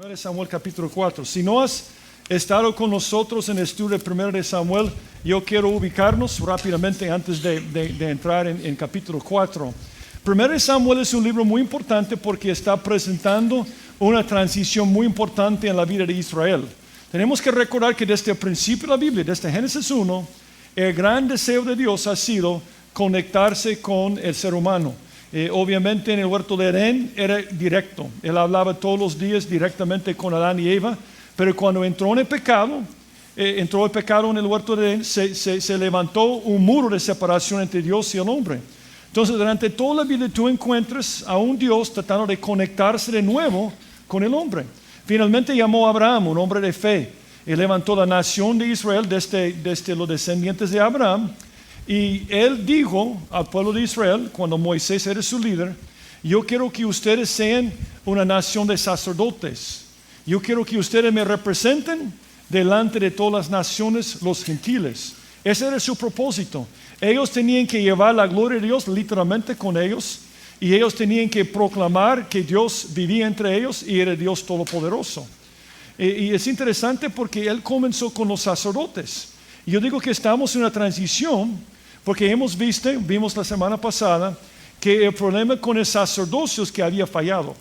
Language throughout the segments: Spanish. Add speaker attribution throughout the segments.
Speaker 1: 1 Samuel capítulo 4. Si no has estado con nosotros en el estudio de 1 Samuel, yo quiero ubicarnos rápidamente antes de entrar en capítulo 4. 1 Samuel es un libro muy importante porque está presentando una transición muy importante en la vida de Israel. Tenemos que recordar que desde el principio de la Biblia, desde Génesis 1, el gran deseo de Dios ha sido conectarse con el ser humano. Obviamente en el huerto de Edén era directo. Él hablaba todos los días directamente con Adán y Eva, pero cuando entró el pecado en el huerto de Edén, se levantó un muro de separación entre Dios y el hombre. Entonces durante toda la vida tú encuentras a un Dios tratando de conectarse de nuevo con el hombre. Finalmente llamó a Abraham, un hombre de fe, y levantó la nación de Israel desde los descendientes de Abraham. Y él dijo al pueblo de Israel, cuando Moisés era su líder: yo quiero que ustedes sean una nación de sacerdotes. Yo quiero que ustedes me representen delante de todas las naciones, los gentiles. Ese era su propósito. Ellos tenían que llevar la gloria de Dios literalmente con ellos. Y ellos tenían que proclamar que Dios vivía entre ellos y era Dios todopoderoso. Y es interesante porque él comenzó con los sacerdotes. Y yo digo que estamos en una transición porque vimos la semana pasada que el problema con el sacerdocio es que había fallado.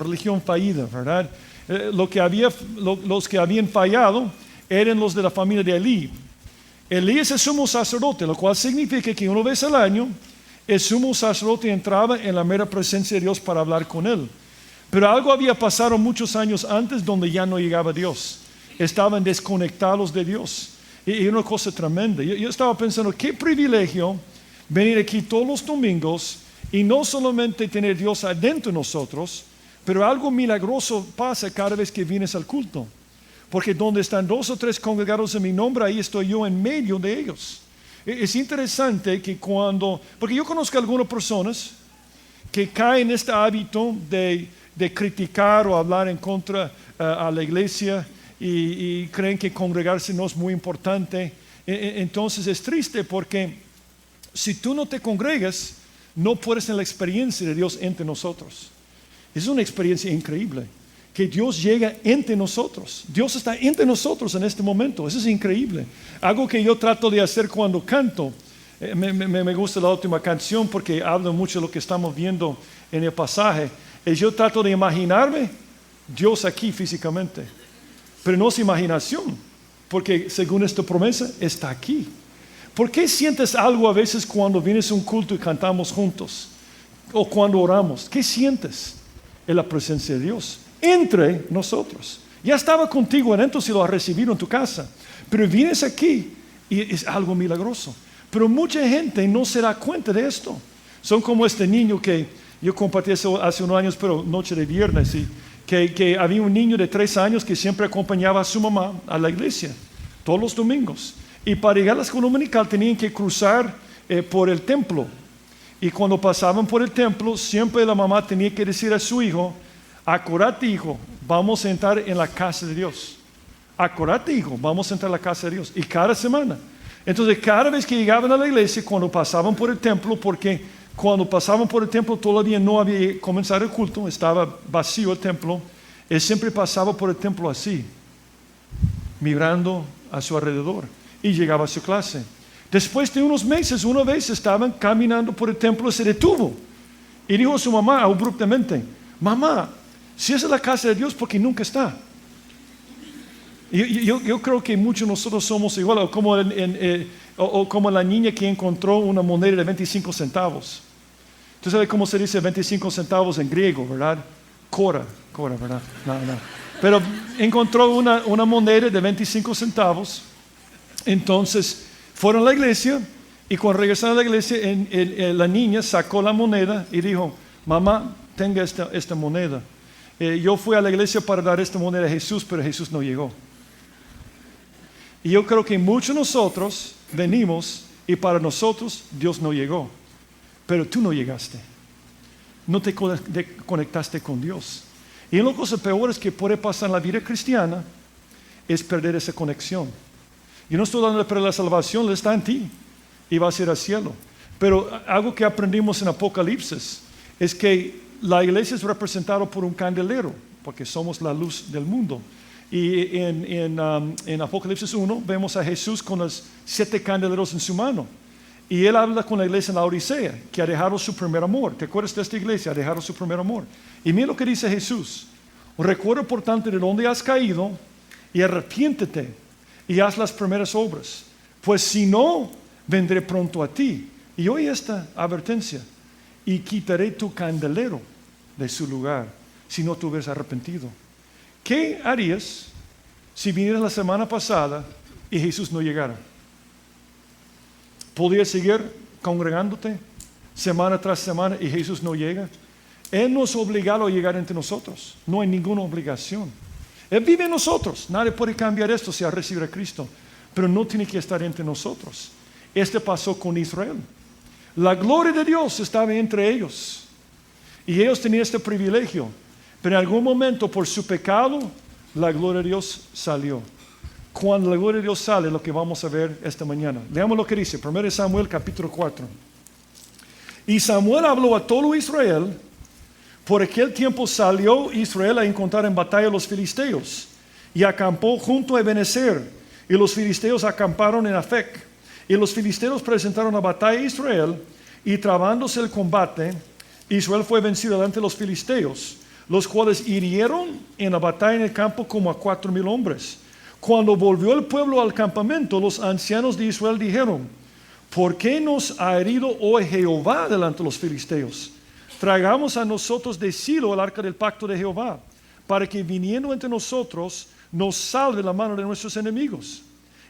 Speaker 1: Religión fallida, ¿verdad? Los que habían fallado eran los de la familia de Elí. Elí es el sumo sacerdote, lo cual significa que una vez al año el sumo sacerdote entraba en la mera presencia de Dios para hablar con él. Pero algo había pasado muchos años antes donde ya no llegaba Dios. Estaban desconectados de Dios. Y una cosa tremenda. Yo estaba pensando, qué privilegio venir aquí todos los domingos y no solamente tener Dios adentro de nosotros, pero algo milagroso pasa cada vez que vienes al culto. Porque donde están 2 o 3 congregados en mi nombre, ahí estoy yo en medio de ellos. Es interesante que porque yo conozco a algunas personas que caen en este hábito de criticar o hablar en contra a la iglesia y creen que congregarse no es muy importante. Entonces es triste porque si tú no te congregas, no puedes tener la experiencia de Dios entre nosotros. Es una experiencia increíble, que Dios llega entre nosotros. Dios está entre nosotros en este momento. Eso es increíble. Algo que yo trato de hacer cuando canto. Me gusta la última canción porque habla mucho de lo que estamos viendo en el pasaje. Yo trato de imaginarme Dios aquí físicamente. Pero no es imaginación, porque según esta promesa está aquí. ¿Por qué sientes algo a veces cuando vienes a un culto y cantamos juntos? O cuando oramos. ¿Qué sientes? En la presencia de Dios entre nosotros. Ya estaba contigo adentro si lo has recibido en tu casa, pero vienes aquí y es algo milagroso. Pero mucha gente no se da cuenta de esto. Son como este niño que yo compartí hace unos años, pero noche de viernes, que había un niño de 3 años que siempre acompañaba a su mamá a la iglesia todos los domingos. Y para llegar a la escuela dominical tenían que cruzar por el templo. Y cuando pasaban por el templo, siempre la mamá tenía que decir a su hijo: acordate, hijo, vamos a entrar en la casa de Dios. Acordate, hijo, vamos a entrar en la casa de Dios. Y cada semana. Entonces cada vez que llegaban a la iglesia, cuando pasaban por el templo, porque cuando pasaban por el templo todavía no había comenzado el culto, estaba vacío el templo, él siempre pasaba por el templo así, mirando a su alrededor, y llegaba a su clase. Después de unos meses, una vez estaban caminando por el templo, se detuvo y dijo a su mamá abruptamente: mamá, si esa es la casa de Dios, ¿por qué nunca está? Yo creo que muchos de nosotros somos igual, o como la niña que encontró una moneda de 25 centavos. ¿Tú sabes cómo se dice 25 centavos en griego, verdad? Cora, ¿verdad? No. Pero encontró una moneda de 25 centavos. Entonces fueron a la iglesia y cuando regresaron a la iglesia, la niña sacó la moneda y dijo: mamá, tenga esta moneda. Yo fui a la iglesia para dar esta moneda a Jesús, pero Jesús no llegó. Y yo creo que muchos de nosotros venimos y para nosotros Dios no llegó. Pero tú no llegaste. No te conectaste con Dios. Y una cosa peor es que puede pasar en la vida cristiana es perder esa conexión. Yo no estoy hablando de perder la salvación, está en ti y vas a ir al cielo. Pero algo que aprendimos en Apocalipsis es que la iglesia es representada por un candelero. porque somos la luz del mundo. Y en Apocalipsis 1 vemos a Jesús con los 7 candeleros en su mano. Y él habla con la iglesia en la Odisea, que ha dejado su primer amor. ¿Te acuerdas de esta iglesia? Ha dejado su primer amor. Y mira lo que dice Jesús. Recuerda por tanto de dónde has caído y arrepiéntete y haz las primeras obras. Pues si no, vendré pronto a ti. Y oye esta advertencia. Y quitaré tu candelero de su lugar si no te hubieras arrepentido. ¿Qué harías si vinieras la semana pasada y Jesús no llegara? ¿Podrías seguir congregándote semana tras semana y Jesús no llega? Él no es obligado a llegar entre nosotros. No hay ninguna obligación. Él vive en nosotros. Nadie puede cambiar esto si ha recibido a Cristo. Pero no tiene que estar entre nosotros. Este pasó con Israel. La gloria de Dios estaba entre ellos. Y ellos tenían este privilegio. Pero en algún momento, por su pecado, la gloria de Dios salió. Cuando la gloria de Dios sale, lo que vamos a ver esta mañana. Leamos lo que dice, 1 Samuel capítulo 4. Y Samuel habló a todo Israel. Por aquel tiempo salió Israel a encontrar en batalla a los filisteos. Y acampó junto a Ebenezer. Y los filisteos acamparon en Afec. Y los filisteos presentaron la batalla a Israel. Y trabándose el combate, Israel fue vencido delante de los filisteos, los cuales hirieron en la batalla en el campo como a 4,000 hombres. Cuando volvió el pueblo al campamento, los ancianos de Israel dijeron: ¿por qué nos ha herido hoy Jehová delante de los filisteos? Traigamos a nosotros de Silo el arca del pacto de Jehová, para que viniendo entre nosotros nos salve la mano de nuestros enemigos.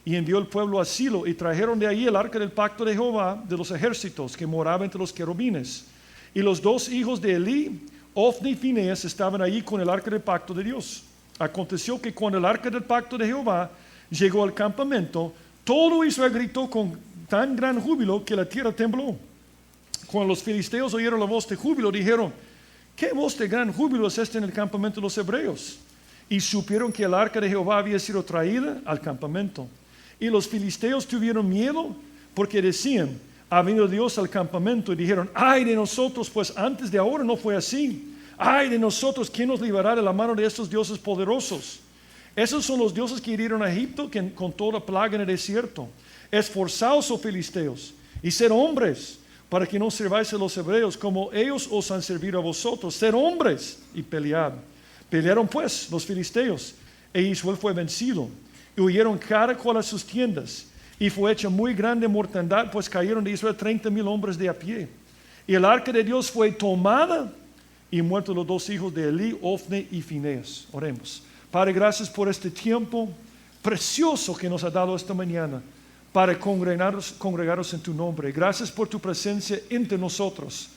Speaker 1: Y envió el pueblo a Silo y trajeron de allí el arca del pacto de Jehová de los ejércitos que moraba entre los querubines. Y los 2 hijos de Elí, Ofni y Fineas, estaban allí con el arca del pacto de Dios. Aconteció que cuando el arca del pacto de Jehová llegó al campamento, todo Israel gritó con tan gran júbilo que la tierra tembló. Cuando los filisteos oyeron la voz de júbilo, dijeron: ¿qué voz de gran júbilo es esta en el campamento de los hebreos? Y supieron que el arca de Jehová había sido traída al campamento. Y los filisteos tuvieron miedo porque decían: ha venido Dios al campamento. Y dijeron: ay de nosotros, pues antes de ahora no fue así. Ay de nosotros, ¿quién nos librará de la mano de estos dioses poderosos? Esos son los dioses que hirieron a Egipto con toda plaga en el desierto. Esforzaos, oh filisteos, y sed hombres, para que no sirváis a los hebreos como ellos os han servido a vosotros. Sed hombres y pelead. Pelearon pues los filisteos, e Israel fue vencido. Y huyeron cada cual a sus tiendas. Y fue hecha muy grande mortandad, pues cayeron de Israel 30,000 hombres de a pie. Y el arca de Dios fue tomada, y muertos los 2 hijos de Elí, Ofni y Fineas. Oremos. Padre, gracias por este tiempo precioso que nos ha dado esta mañana para congregarnos en tu nombre. Gracias por tu presencia entre nosotros.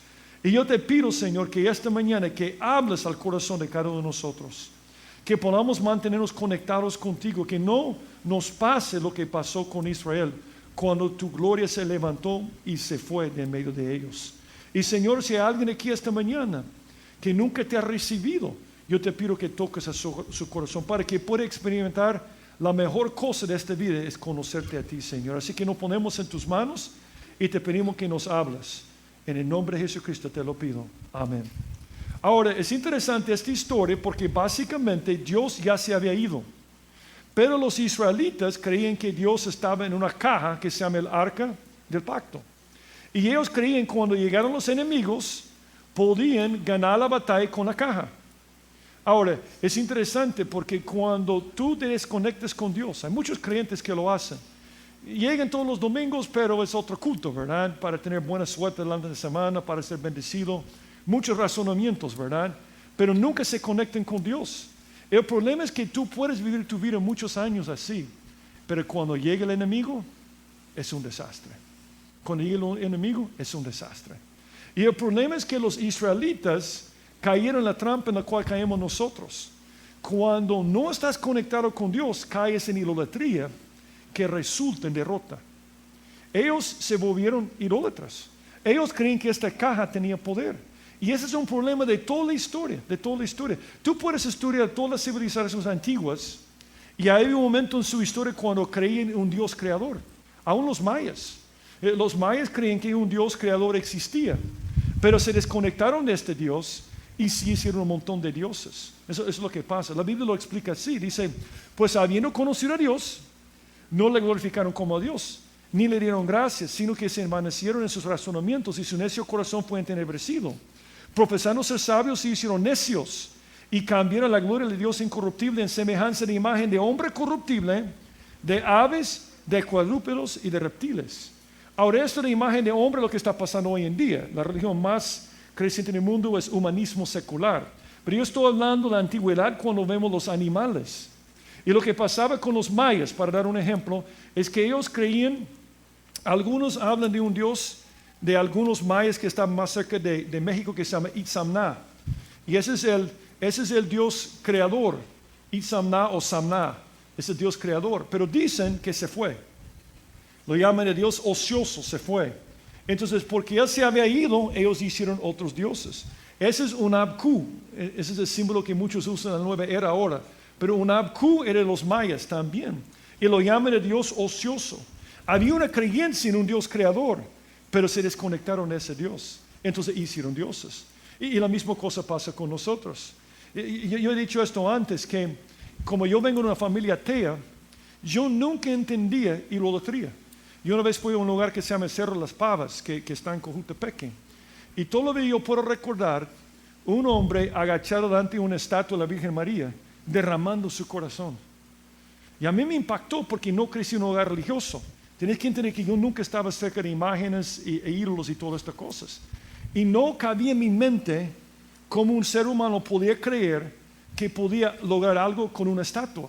Speaker 1: Y yo te pido, Señor, que esta mañana que hables al corazón de cada uno de nosotros, que podamos mantenernos conectados contigo, que no nos pase lo que pasó con Israel cuando tu gloria se levantó y se fue de en medio de ellos. Y Señor, si hay alguien aquí esta mañana que nunca te ha recibido, yo te pido que toques a su corazón para que pueda experimentar la mejor cosa de esta vida, es conocerte a ti, Señor. Así que nos ponemos en tus manos y te pedimos que nos hables. En el nombre de Jesucristo te lo pido. Amén. Ahora, es interesante esta historia porque básicamente Dios ya se había ido. Pero los israelitas creían que Dios estaba en una caja que se llama el arca del pacto. Y ellos creían que cuando llegaron los enemigos, podían ganar la batalla con la caja. Ahora, es interesante porque cuando tú te desconectas con Dios, hay muchos creyentes que lo hacen. Llegan todos los domingos, pero es otro culto, ¿verdad? Para tener buena suerte durante la semana, para ser bendecido. Muchos razonamientos, ¿verdad? Pero nunca se conectan con Dios. El problema es que tú puedes vivir tu vida muchos años así, pero cuando llega el enemigo, es un desastre. Cuando llega el enemigo, es un desastre. Y el problema es que los israelitas cayeron en la trampa en la cual caemos nosotros. Cuando no estás conectado con Dios, caes en idolatría que resulta en derrota. Ellos se volvieron idólatras. Ellos creen que esta caja tenía poder. Y ese es un problema de toda la historia, de toda la historia. Tú puedes estudiar todas las civilizaciones antiguas y hay un momento en su historia cuando creían en un Dios creador. Aún los mayas. Los mayas creían que un Dios creador existía, pero se desconectaron de este Dios y sí hicieron un montón de dioses. Eso es lo que pasa. La Biblia lo explica así. Dice, pues habiendo conocido a Dios, no le glorificaron como a Dios, ni le dieron gracias, sino que se envanecieron en sus razonamientos y su necio corazón fue entenebrecido. Profesando ser sabios, se hicieron necios y cambiaron la gloria de Dios incorruptible en semejanza de imagen de hombre corruptible, de aves, de cuadrúpedos y de reptiles. Ahora, esto de imagen de hombre es lo que está pasando hoy en día. La religión más creciente en el mundo es humanismo secular. Pero yo estoy hablando de la antigüedad cuando vemos los animales. Y lo que pasaba con los mayas, para dar un ejemplo, es que ellos creían, algunos hablan de un dios de algunos mayas que están más cerca de México que se llama Itzamna. Y ese es el dios creador, Itzamna o Samna, es el dios creador. Pero dicen que se fue. Lo llaman el dios ocioso, se fue. Entonces, porque él se había ido, ellos hicieron otros dioses. Ese es un Abku, ese es el símbolo que muchos usan en la nueva era ahora. Pero un Abku era de los mayas también. Y lo llaman el dios ocioso. Había una creencia en un dios creador, pero se desconectaron de ese dios. Entonces hicieron dioses. Y la misma cosa pasa con nosotros. Yo he dicho esto antes, que como yo vengo de una familia atea, yo nunca entendía idolatría. Yo una vez fui a un lugar que se llama Cerro Las Pavas, que está en Cojutepeque. Y todavía yo puedo recordar un hombre agachado delante de una estatua de la Virgen María, derramando su corazón. Y a mí me impactó porque no crecí en un hogar religioso. Tienes que entender que yo nunca estaba cerca de imágenes e ídolos y todas estas cosas. Y no cabía en mi mente cómo un ser humano podía creer que podía lograr algo con una estatua.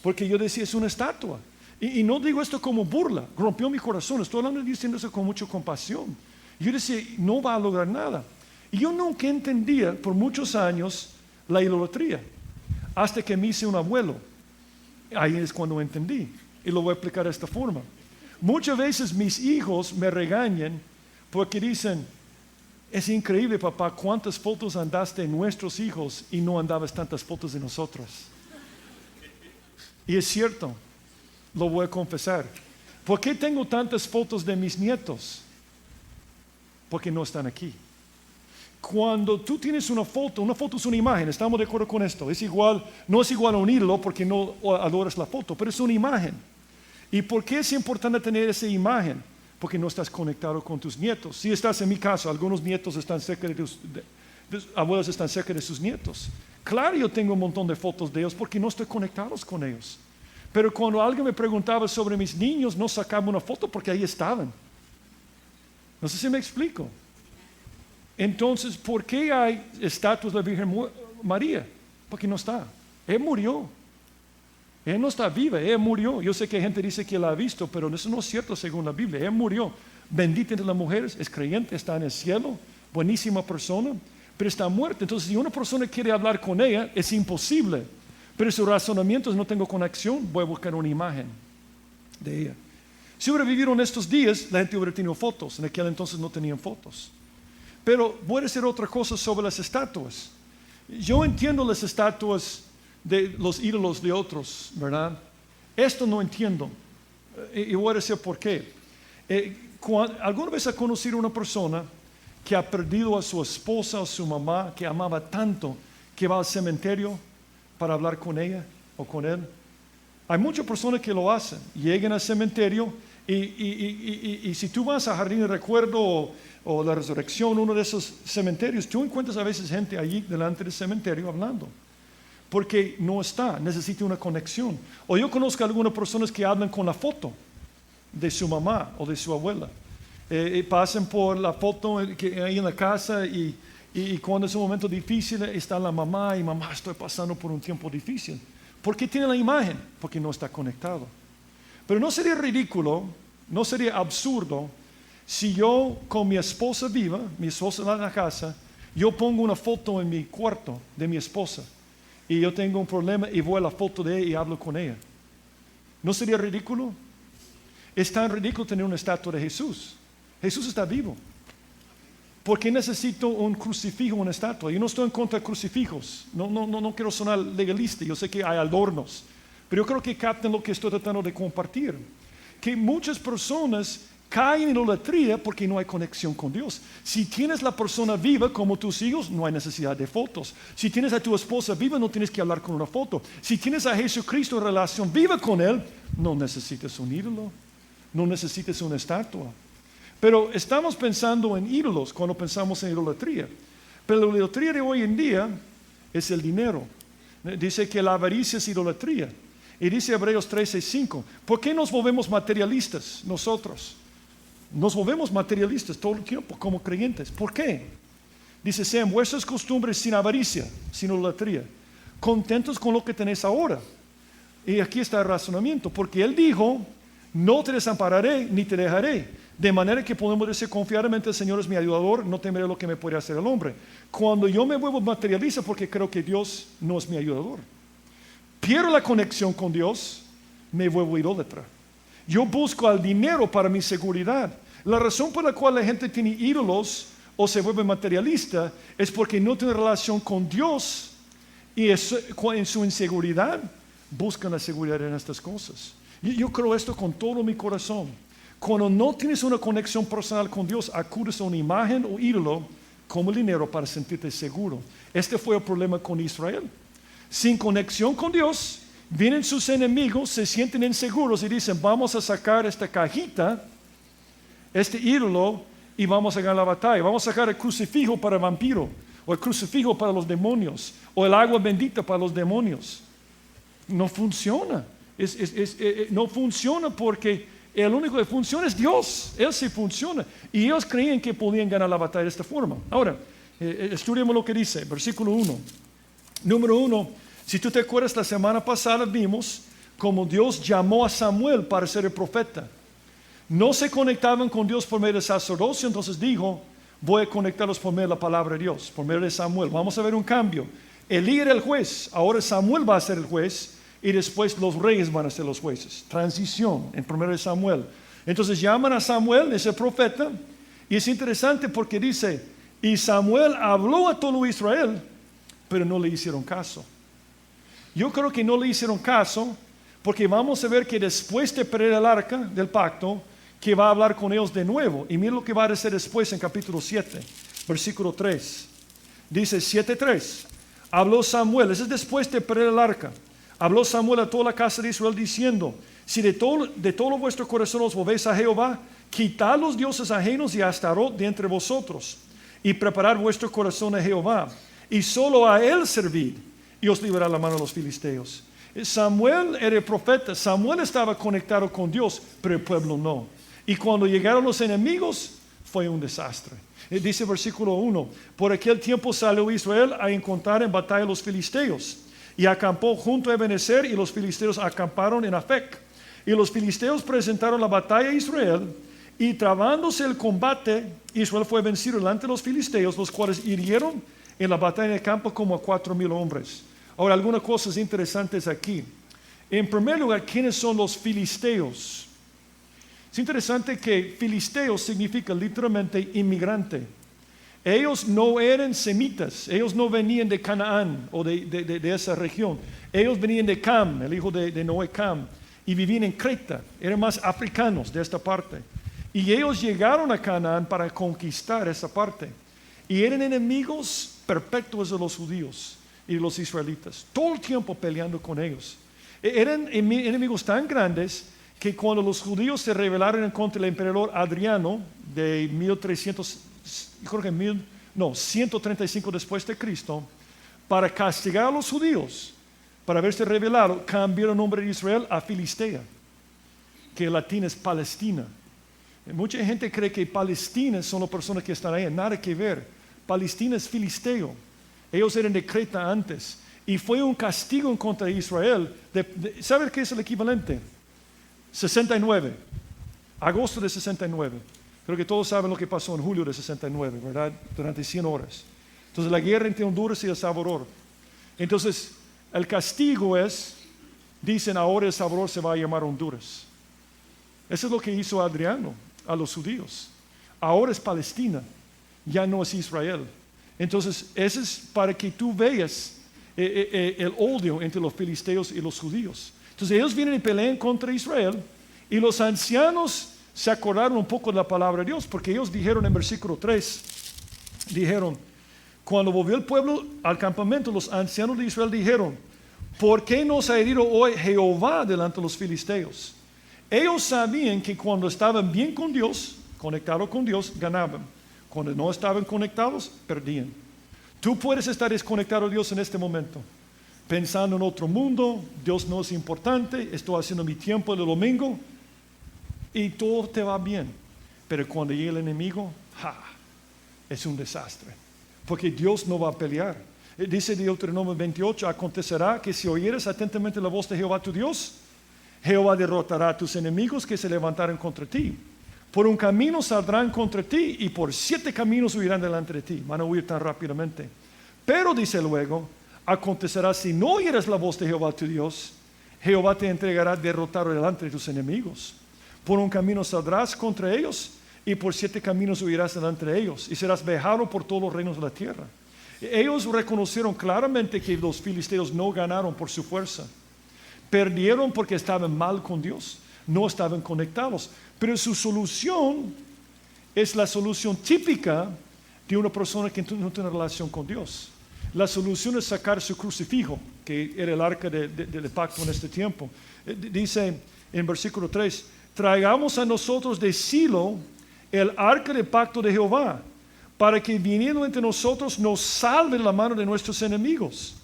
Speaker 1: Porque yo decía, es una estatua. Y no digo esto como burla, rompió mi corazón. Estoy hablando diciendo eso con mucha compasión. Yo decía, no va a lograr nada. Y yo nunca entendía por muchos años la idolatría. Hasta que me hice un abuelo. Ahí es cuando entendí. Y lo voy a explicar de esta forma. Muchas veces mis hijos me regañan porque dicen, es increíble, papá, cuántas fotos andaste de nuestros hijos y no andabas tantas fotos de nosotros. Y es cierto, lo voy a confesar. ¿Por qué tengo tantas fotos de mis nietos? Porque no están aquí. Cuando tú tienes una foto es una imagen, estamos de acuerdo con esto. Es igual, no es igual a un ídolo porque no adoras la foto, pero es una imagen. ¿Y por qué es importante tener esa imagen? Porque no estás conectado con tus nietos. Si estás en mi caso, algunos nietos están cerca de tus abuelos están cerca de sus nietos. Claro, yo tengo un montón de fotos de ellos porque no estoy conectado con ellos. Pero cuando alguien me preguntaba sobre mis niños, no sacaba una foto porque ahí estaban. No sé si me explico. Entonces, ¿por qué hay estatuas de la Virgen María? Porque no está. Ella murió. Ella no está viva, ella murió. Yo sé que gente dice que la ha visto, pero eso no es cierto según la Biblia. Ella murió. Bendita entre las mujeres, es creyente, está en el cielo, buenísima persona, pero está muerta. Entonces, si una persona quiere hablar con ella, es imposible. Pero su razonamiento es, no tengo conexión, voy a buscar una imagen de ella. Si hubiera vivido en estos días, la gente hubiera tenido fotos. En aquel entonces no tenían fotos. Pero voy a decir otra cosa sobre las estatuas. Yo entiendo las estatuas de los ídolos de otros, ¿verdad? Esto no entiendo. Y voy a decir por qué. ¿Alguna vez ha conocido una persona que ha perdido a su esposa o su mamá, que amaba tanto, que va al cementerio para hablar con ella o con él? Hay muchas personas que lo hacen. Llegan al cementerio y si tú vas a Jardín de Recuerdo o la Resurrección, uno de esos cementerios, tú encuentras a veces gente allí delante del cementerio hablando. Porque no está, necesita una conexión. O yo conozco a algunas personas que hablan con la foto de su mamá o de su abuela. Pasan por la foto que hay en la casa y cuando es un momento difícil está la mamá y mamá, estoy pasando por un tiempo difícil. ¿Por qué tiene la imagen? Porque no está conectado. Pero no sería ridículo, no sería absurdo si yo con mi esposa viva, mi esposa en la casa, yo pongo una foto en mi cuarto de mi esposa y yo tengo un problema y voy a la foto de ella y hablo con ella. ¿No sería ridículo? Es tan ridículo tener una estatua de Jesús. Jesús está vivo. ¿Por qué necesito un crucifijo, una estatua? Yo no estoy en contra de crucifijos. No quiero sonar legalista. Yo sé que hay adornos. Pero yo creo que capten lo que estoy tratando de compartir. Que muchas personas caen en idolatría porque no hay conexión con Dios. Si tienes la persona viva como tus hijos, no hay necesidad de fotos. Si tienes a tu esposa viva, no tienes que hablar con una foto. Si tienes a Jesucristo en relación viva con Él, no necesitas un ídolo, no necesitas una estatua. Pero estamos pensando en ídolos cuando pensamos en idolatría. Pero la idolatría de hoy en día es el dinero. Dice que la avaricia es idolatría. Y dice Hebreos 13:5, ¿por qué nos volvemos materialistas nosotros? Nos volvemos materialistas todo el tiempo como creyentes. ¿Por qué? Dice, sean vuestras costumbres sin avaricia, sin idolatría, contentos con lo que tenéis ahora. Y aquí está el razonamiento, porque Él dijo, no te desampararé ni te dejaré. De manera que podemos decir confiadamente, el Señor es mi ayudador, no temeré lo que me puede hacer el hombre. Cuando yo me vuelvo materialista porque creo que Dios no es mi ayudador, pierdo la conexión con Dios, me vuelvo idólatra. Yo busco al dinero para mi seguridad. La razón por la cual la gente tiene ídolos o se vuelve materialista es porque no tiene relación con Dios y en su inseguridad buscan la seguridad en estas cosas. Yo creo esto con todo mi corazón. Cuando no tienes una conexión personal con Dios, acudes a una imagen o ídolo como el dinero para sentirte seguro. Este fue el problema con Israel. Sin conexión con Dios, vienen sus enemigos, se sienten inseguros y dicen, vamos a sacar esta cajita, este ídolo, y vamos a ganar la batalla. Vamos a sacar el crucifijo para el vampiro, o el crucifijo para los demonios, o el agua bendita para los demonios. No funciona. No funciona porque el único que funciona es Dios. Él sí funciona. Y ellos creían que podían ganar la batalla de esta forma. Ahora, estudiemos lo que dice, versículo 1. Número 1, si tú te acuerdas, la semana pasada vimos cómo Dios llamó a Samuel para ser el profeta. No se conectaban con Dios por medio del sacerdocio, entonces dijo, voy a conectarlos por medio de la palabra de Dios, por medio de Samuel. Vamos a ver un cambio. Elí era el juez, ahora Samuel va a ser el juez y después los reyes van a ser los jueces. Transición en 1 Samuel. Entonces llaman a Samuel, ese profeta, y es interesante porque dice, y Samuel habló a todo Israel, pero no le hicieron caso. Yo creo que no le hicieron caso porque vamos a ver que después de perder el arca del pacto, que va a hablar con ellos de nuevo. Y mira lo que va a decir después en capítulo 7, versículo 3. Dice 7:3. Habló Samuel, eso es después de perder el arca. Habló Samuel a toda la casa de Israel diciendo, si de todo vuestro corazón os volvéis a Jehová, quitad los dioses ajenos y a Astarot de entre vosotros, y preparad vuestro corazón a Jehová, y solo a él servid, y os librará la mano de los filisteos. Samuel era el profeta, Samuel estaba conectado con Dios, pero el pueblo no. Y cuando llegaron los enemigos, fue un desastre. Dice versículo 1, por aquel tiempo salió Israel a encontrar en batalla a los filisteos, y acampó junto a Ebenezer, y los filisteos acamparon en Afec. Y los filisteos presentaron la batalla a Israel, y trabándose el combate, Israel fue vencido delante de los filisteos, los cuales hirieron en la batalla en el campo como a 4,000 hombres. Ahora, algunas cosas interesantes aquí. En primer lugar, ¿quiénes son los filisteos? Es interesante que filisteo significa literalmente inmigrante. Ellos no eran semitas, ellos no venían de Canaán o de esa región. Ellos venían de Cam, el hijo de Noé, Cam, y vivían en Creta. Eran más africanos de esta parte. Y ellos llegaron a Canaán para conquistar esa parte. Y eran enemigos perpetuos de los judíos y de los israelitas. Todo el tiempo peleando con ellos. Eran enemigos tan grandes que cuando los judíos se rebelaron contra el emperador Adriano de 135 después de Cristo, para castigar a los judíos, para haberse rebelado, cambiaron el nombre de Israel a Filistea, que en latín es Palestina. Mucha gente cree que Palestina son las personas que están ahí, nada que ver. Palestina es filisteo. Ellos eran de Creta antes. Y fue un castigo en contra de Israel. ¿Sabe qué es el equivalente? 69. Agosto de 69. Creo que todos saben lo que pasó en julio de 69, ¿verdad? Durante 100 horas. Entonces la guerra entre Honduras y El Salvador. Entonces el castigo es, dicen ahora El Salvador se va a llamar Honduras. Eso es lo que hizo Adriano a los judíos. Ahora es Palestina, ya no es Israel. Entonces eso es para que tú veas el odio entre los filisteos y los judíos. Entonces ellos vienen y pelean contra Israel y los ancianos se acordaron un poco de la palabra de Dios, porque ellos dijeron en versículo 3, dijeron, cuando volvió el pueblo al campamento, los ancianos de Israel dijeron, ¿por qué nos ha herido hoy Jehová delante de los filisteos? Ellos sabían que cuando estaban bien con Dios, conectados con Dios, ganaban. Cuando no estaban conectados, perdían. Tú puedes estar desconectado de Dios en este momento, pensando en otro mundo, Dios no es importante, estoy haciendo mi tiempo de domingo y todo te va bien. Pero cuando llega el enemigo, es un desastre, porque Dios no va a pelear. Dice Deuteronomio 28, acontecerá que si oyeres atentamente la voz de Jehová tu Dios, Jehová derrotará a tus enemigos que se levantaron contra ti. Por un camino saldrán contra ti y por 7 caminos huirán delante de ti. Van a huir tan rápidamente. Pero dice luego, acontecerá si no oyeres la voz de Jehová tu Dios, Jehová te entregará derrotado delante de tus enemigos. Por un camino saldrás contra ellos y por 7 caminos huirás delante de ellos y serás vejado por todos los reinos de la tierra. Ellos reconocieron claramente que los filisteos no ganaron por su fuerza. Perdieron porque estaban mal con Dios, no estaban conectados. Pero su solución es la solución típica de una persona que no tiene relación con Dios. La solución es sacar su crucifijo, que era el arca del pacto en este tiempo. Dice en versículo 3, traigamos a nosotros de Silo el arca del pacto de Jehová, para que viniendo entre nosotros nos salve de la mano de nuestros enemigos.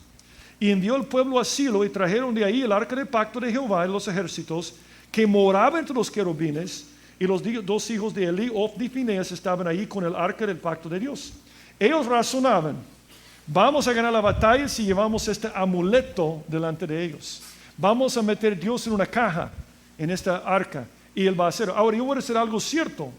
Speaker 1: Y envió el pueblo a Silo y trajeron de ahí el arca del pacto de Jehová de los ejércitos, que moraba entre los querubines, y los 2 hijos de Eli, Ofni y Fineas, estaban ahí con el arca del pacto de Dios. Ellos razonaban, vamos a ganar la batalla si llevamos este amuleto delante de ellos. Vamos a meter a Dios en una caja, en esta arca, y Él va a hacer. Ahora yo voy a decir algo cierto.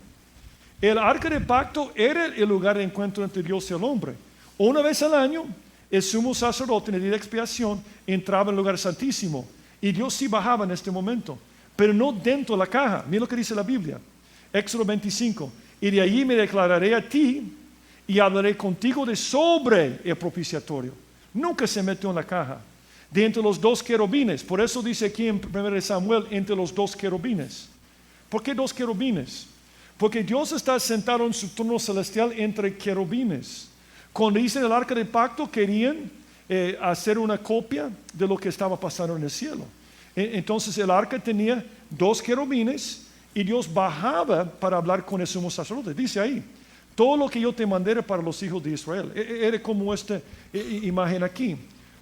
Speaker 1: El arca del pacto era el lugar de encuentro entre Dios y el hombre. Una vez al año, el sumo sacerdote en el día de expiación entraba en el lugar santísimo, y Dios sí bajaba en este momento, pero no dentro de la caja. Mira lo que dice la Biblia, Éxodo 25, y de allí me declararé a ti y hablaré contigo de sobre el propiciatorio. Nunca se metió en la caja, de entre los 2 querubines. Por eso dice aquí en 1 Samuel, entre los 2 querubines. ¿Por qué 2 querubines? Porque Dios está sentado en su trono celestial entre querubines. Cuando dicen el arca del pacto, querían hacer una copia de lo que estaba pasando en el cielo. Entonces el arca tenía 2 querubines y Dios bajaba para hablar con el sumo sacerdote. Dice ahí, todo lo que yo te mandé era para los hijos de Israel. Era como esta imagen aquí.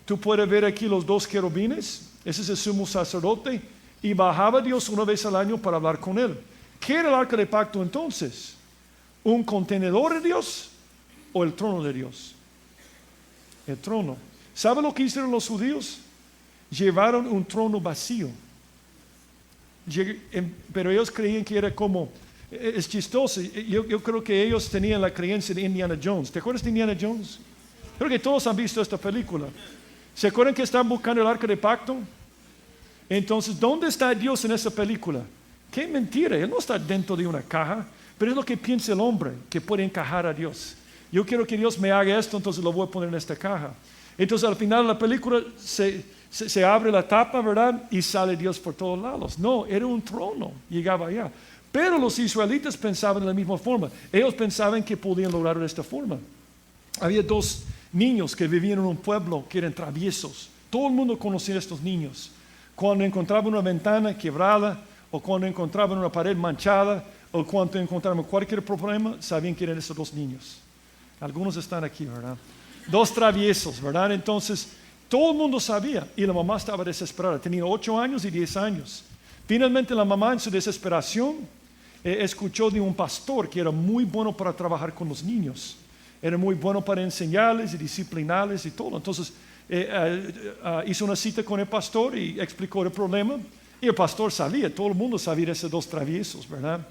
Speaker 1: Tú puedes ver aquí los 2 querubines, ese es el sumo sacerdote, y bajaba Dios una vez al año para hablar con él. ¿Qué era el arca del pacto entonces? ¿Un contenedor de Dios o el trono de Dios? El trono. ¿Sabe lo que hicieron los judíos? Llevaron un trono vacío. Pero ellos creían que era como, es chistoso, yo creo que ellos tenían la creencia de Indiana Jones. ¿Te acuerdas de Indiana Jones? Creo que todos han visto esta película. ¿Se acuerdan que están buscando el arca del pacto? Entonces, ¿dónde está Dios en esa película? Qué mentira, Él no está dentro de una caja, pero es lo que piensa el hombre, que puede encajar a Dios. Yo quiero que Dios me haga esto, entonces lo voy a poner en esta caja. Entonces al final de la película se abre la tapa, ¿verdad? Y sale Dios por todos lados. No, era un trono, llegaba allá. Pero los israelitas pensaban de la misma forma. Ellos pensaban que podían lograrlo de esta forma. Había 2 niños que vivían en un pueblo que eran traviesos. Todo el mundo conocía a estos niños. Cuando encontraban una ventana quebrada, o cuando encontraban una pared manchada, o cuando encontraban cualquier problema, sabían que eran esos 2 niños. Algunos están aquí, ¿verdad? 2 traviesos, ¿verdad? Entonces, todo el mundo sabía, y la mamá estaba desesperada. Tenía 8 años y 10 años. Finalmente la mamá, en su desesperación, escuchó de un pastor que era muy bueno para trabajar con los niños. Era muy bueno para enseñarles y disciplinarles y todo. Entonces, hizo una cita con el pastor y explicó el problema. Y el pastor sabía, todo el mundo sabía de esos 2 traviesos, ¿verdad?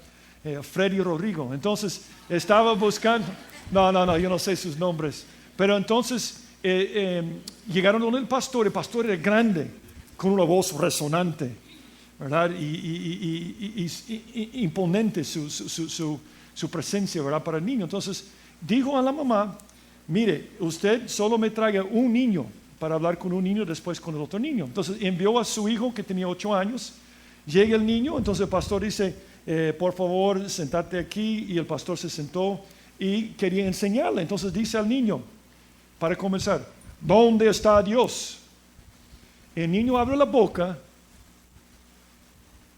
Speaker 1: Freddy y Rodrigo. Entonces, estaba buscando, no, yo no sé sus nombres. Pero entonces, llegaron donde el pastor era grande, con una voz resonante, ¿verdad? Y imponente su presencia, ¿verdad? Para el niño. Entonces, dijo a la mamá, mire, usted solo me traiga un niño para hablar con un niño, después con el otro niño. Entonces envió a su hijo que tenía 8 años, llega el niño, entonces el pastor dice, por favor, sentate aquí. Y el pastor se sentó y quería enseñarle. Entonces dice al niño, para comenzar, ¿dónde está Dios? El niño abre la boca,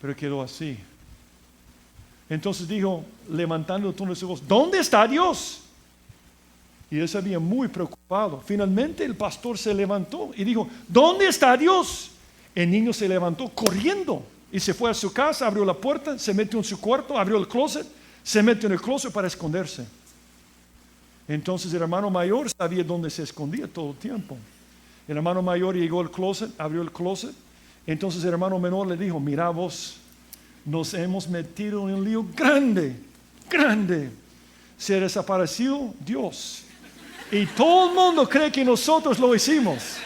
Speaker 1: pero quedó así. Entonces dijo, levantando el tono de su voz, ¿dónde está Dios? Y él se había muy preocupado. Finalmente el pastor se levantó y dijo, ¿dónde está Dios? El niño se levantó corriendo y se fue a su casa, abrió la puerta, se metió en su cuarto, abrió el closet, se metió en el closet para esconderse. Entonces el hermano mayor sabía dónde se escondía todo el tiempo. El hermano mayor llegó al closet, abrió el closet. Entonces el hermano menor le dijo, mira vos, nos hemos metido en un lío grande, grande. Se desapareció Dios. Y todo el mundo cree que nosotros lo hicimos.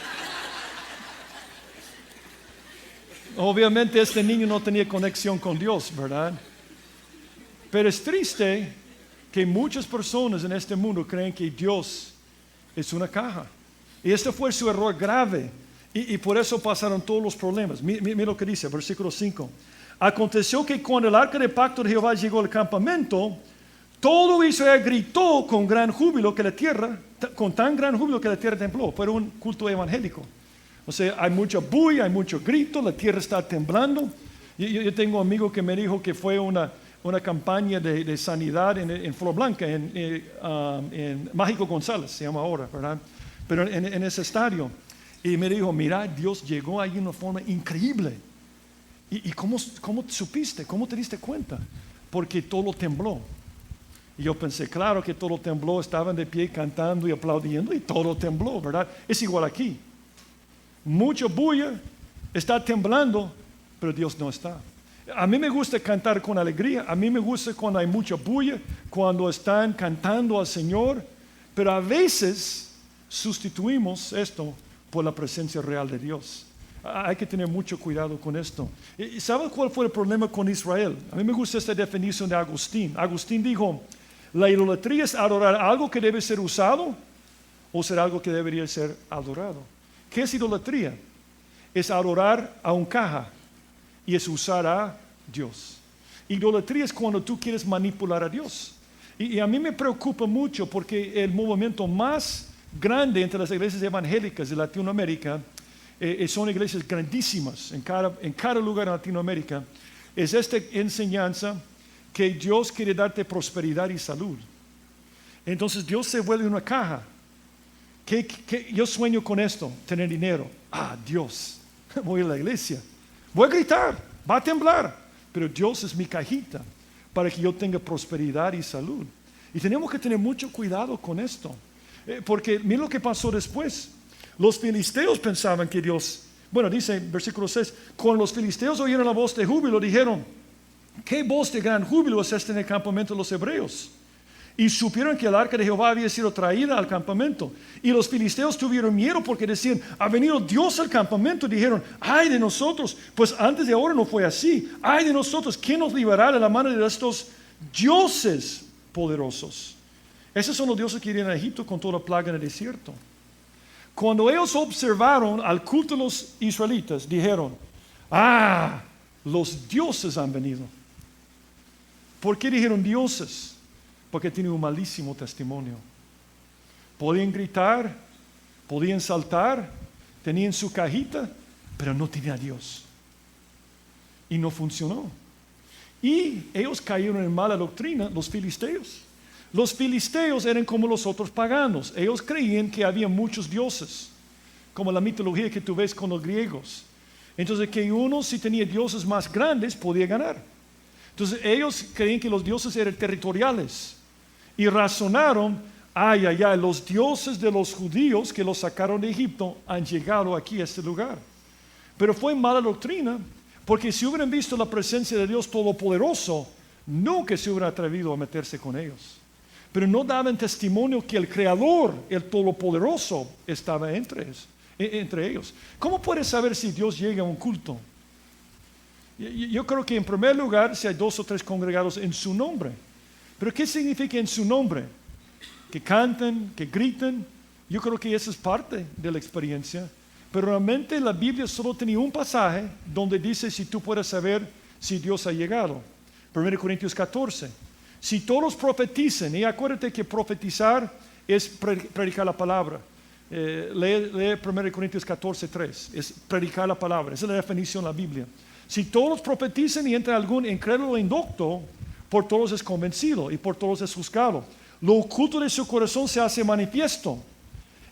Speaker 1: Obviamente este niño no tenía conexión con Dios, ¿verdad? Pero es triste que muchas personas en este mundo creen que Dios es una caja. Y este fue su error grave. Y por eso pasaron todos los problemas. Mira lo que dice, versículo 5. Aconteció que cuando el arca del pacto de Jehová llegó al campamento, todo Israel gritó con gran júbilo que la tierra, con tan gran júbilo que la tierra tembló. Fue un culto evangélico. O sea, hay mucha bulla, hay mucho grito, la tierra está temblando. Yo tengo un amigo que me dijo que fue una campaña de sanidad en Flor Blanca, en Mágico González, se llama ahora, ¿verdad? Pero en ese estadio. Y me dijo, mira, Dios llegó ahí de una forma increíble. ¿Y cómo supiste? ¿Cómo te diste cuenta? Porque todo tembló. Y yo pensé, claro que todo tembló, estaban de pie cantando y aplaudiendo y todo tembló, ¿verdad? Es igual aquí. Mucho bulla, está temblando, pero Dios no está. A mí me gusta cantar con alegría, a mí me gusta cuando hay mucha bulla, cuando están cantando al Señor, pero a veces sustituimos esto por la presencia real de Dios. Hay que tener mucho cuidado con esto. ¿Y sabes cuál fue el problema con Israel? A mí me gusta esta definición de Agustín. Agustín dijo, la idolatría es adorar algo que debe ser usado o ser algo que debería ser adorado. ¿Qué es idolatría? Es adorar a un caja y es usar a Dios. Idolatría es cuando tú quieres manipular a Dios. Y a mí me preocupa mucho porque el movimiento más grande entre las iglesias evangélicas de Latinoamérica, son iglesias grandísimas en cada lugar en Latinoamérica, es esta enseñanza que Dios quiere darte prosperidad y salud. Entonces Dios se vuelve una caja. Yo sueño con esto, tener dinero. Dios, voy a la iglesia, voy a gritar, va a temblar, pero Dios es mi cajita para que yo tenga prosperidad y salud. Y tenemos que tener mucho cuidado con esto, porque mira lo que pasó después. Los filisteos pensaban que Dios, dice versículo 6, cuando los filisteos oyeron la voz de júbilo, dijeron, ¿qué voz de gran júbilo es esta en el campamento de los hebreos? Y supieron que el arca de Jehová había sido traída al campamento. Y los filisteos tuvieron miedo porque decían, ha venido Dios al campamento. Y dijeron, ay de nosotros, pues antes de ahora no fue así. Ay de nosotros, ¿quién nos librará de la mano de estos dioses poderosos? Esos son los dioses que irían a Egipto con toda la plaga en el desierto. Cuando ellos observaron al culto de los israelitas, dijeron, los dioses han venido. ¿Por qué dijeron dioses? Porque tienen un malísimo testimonio. Podían gritar, podían saltar, tenían su cajita, pero no tenían a Dios. Y no funcionó. Y ellos cayeron en mala doctrina, los filisteos. Los filisteos eran como los otros paganos. Ellos creían que había muchos dioses, como la mitología que tú ves con los griegos. Entonces que uno, si tenía dioses más grandes, podía ganar. Entonces ellos creían que los dioses eran territoriales. Y razonaron, los dioses de los judíos que los sacaron de Egipto han llegado aquí a este lugar. Pero fue mala doctrina, porque si hubieran visto la presencia de Dios Todopoderoso, nunca se hubieran atrevido a meterse con ellos. Pero no daban testimonio que el Creador, el Todopoderoso, estaba entre ellos. ¿Cómo puedes saber si Dios llega a un culto? Yo creo que en primer lugar, si hay 2 o 3 congregados en su nombre. Pero ¿qué significa en su nombre? Que canten, que griten. Yo creo que eso es parte de la experiencia. Pero realmente la Biblia solo tenía un pasaje donde dice si tú puedes saber si Dios ha llegado. 1 Corintios 14. Si todos profeticen, y acuérdate que profetizar es predicar la palabra. Lee 1 Corintios 14, 3. Es predicar la palabra. Esa es la definición de la Biblia. Si todos profeticen y entra algún incrédulo indocto, por todos es convencido y por todos es juzgado. Lo oculto de su corazón se hace manifiesto.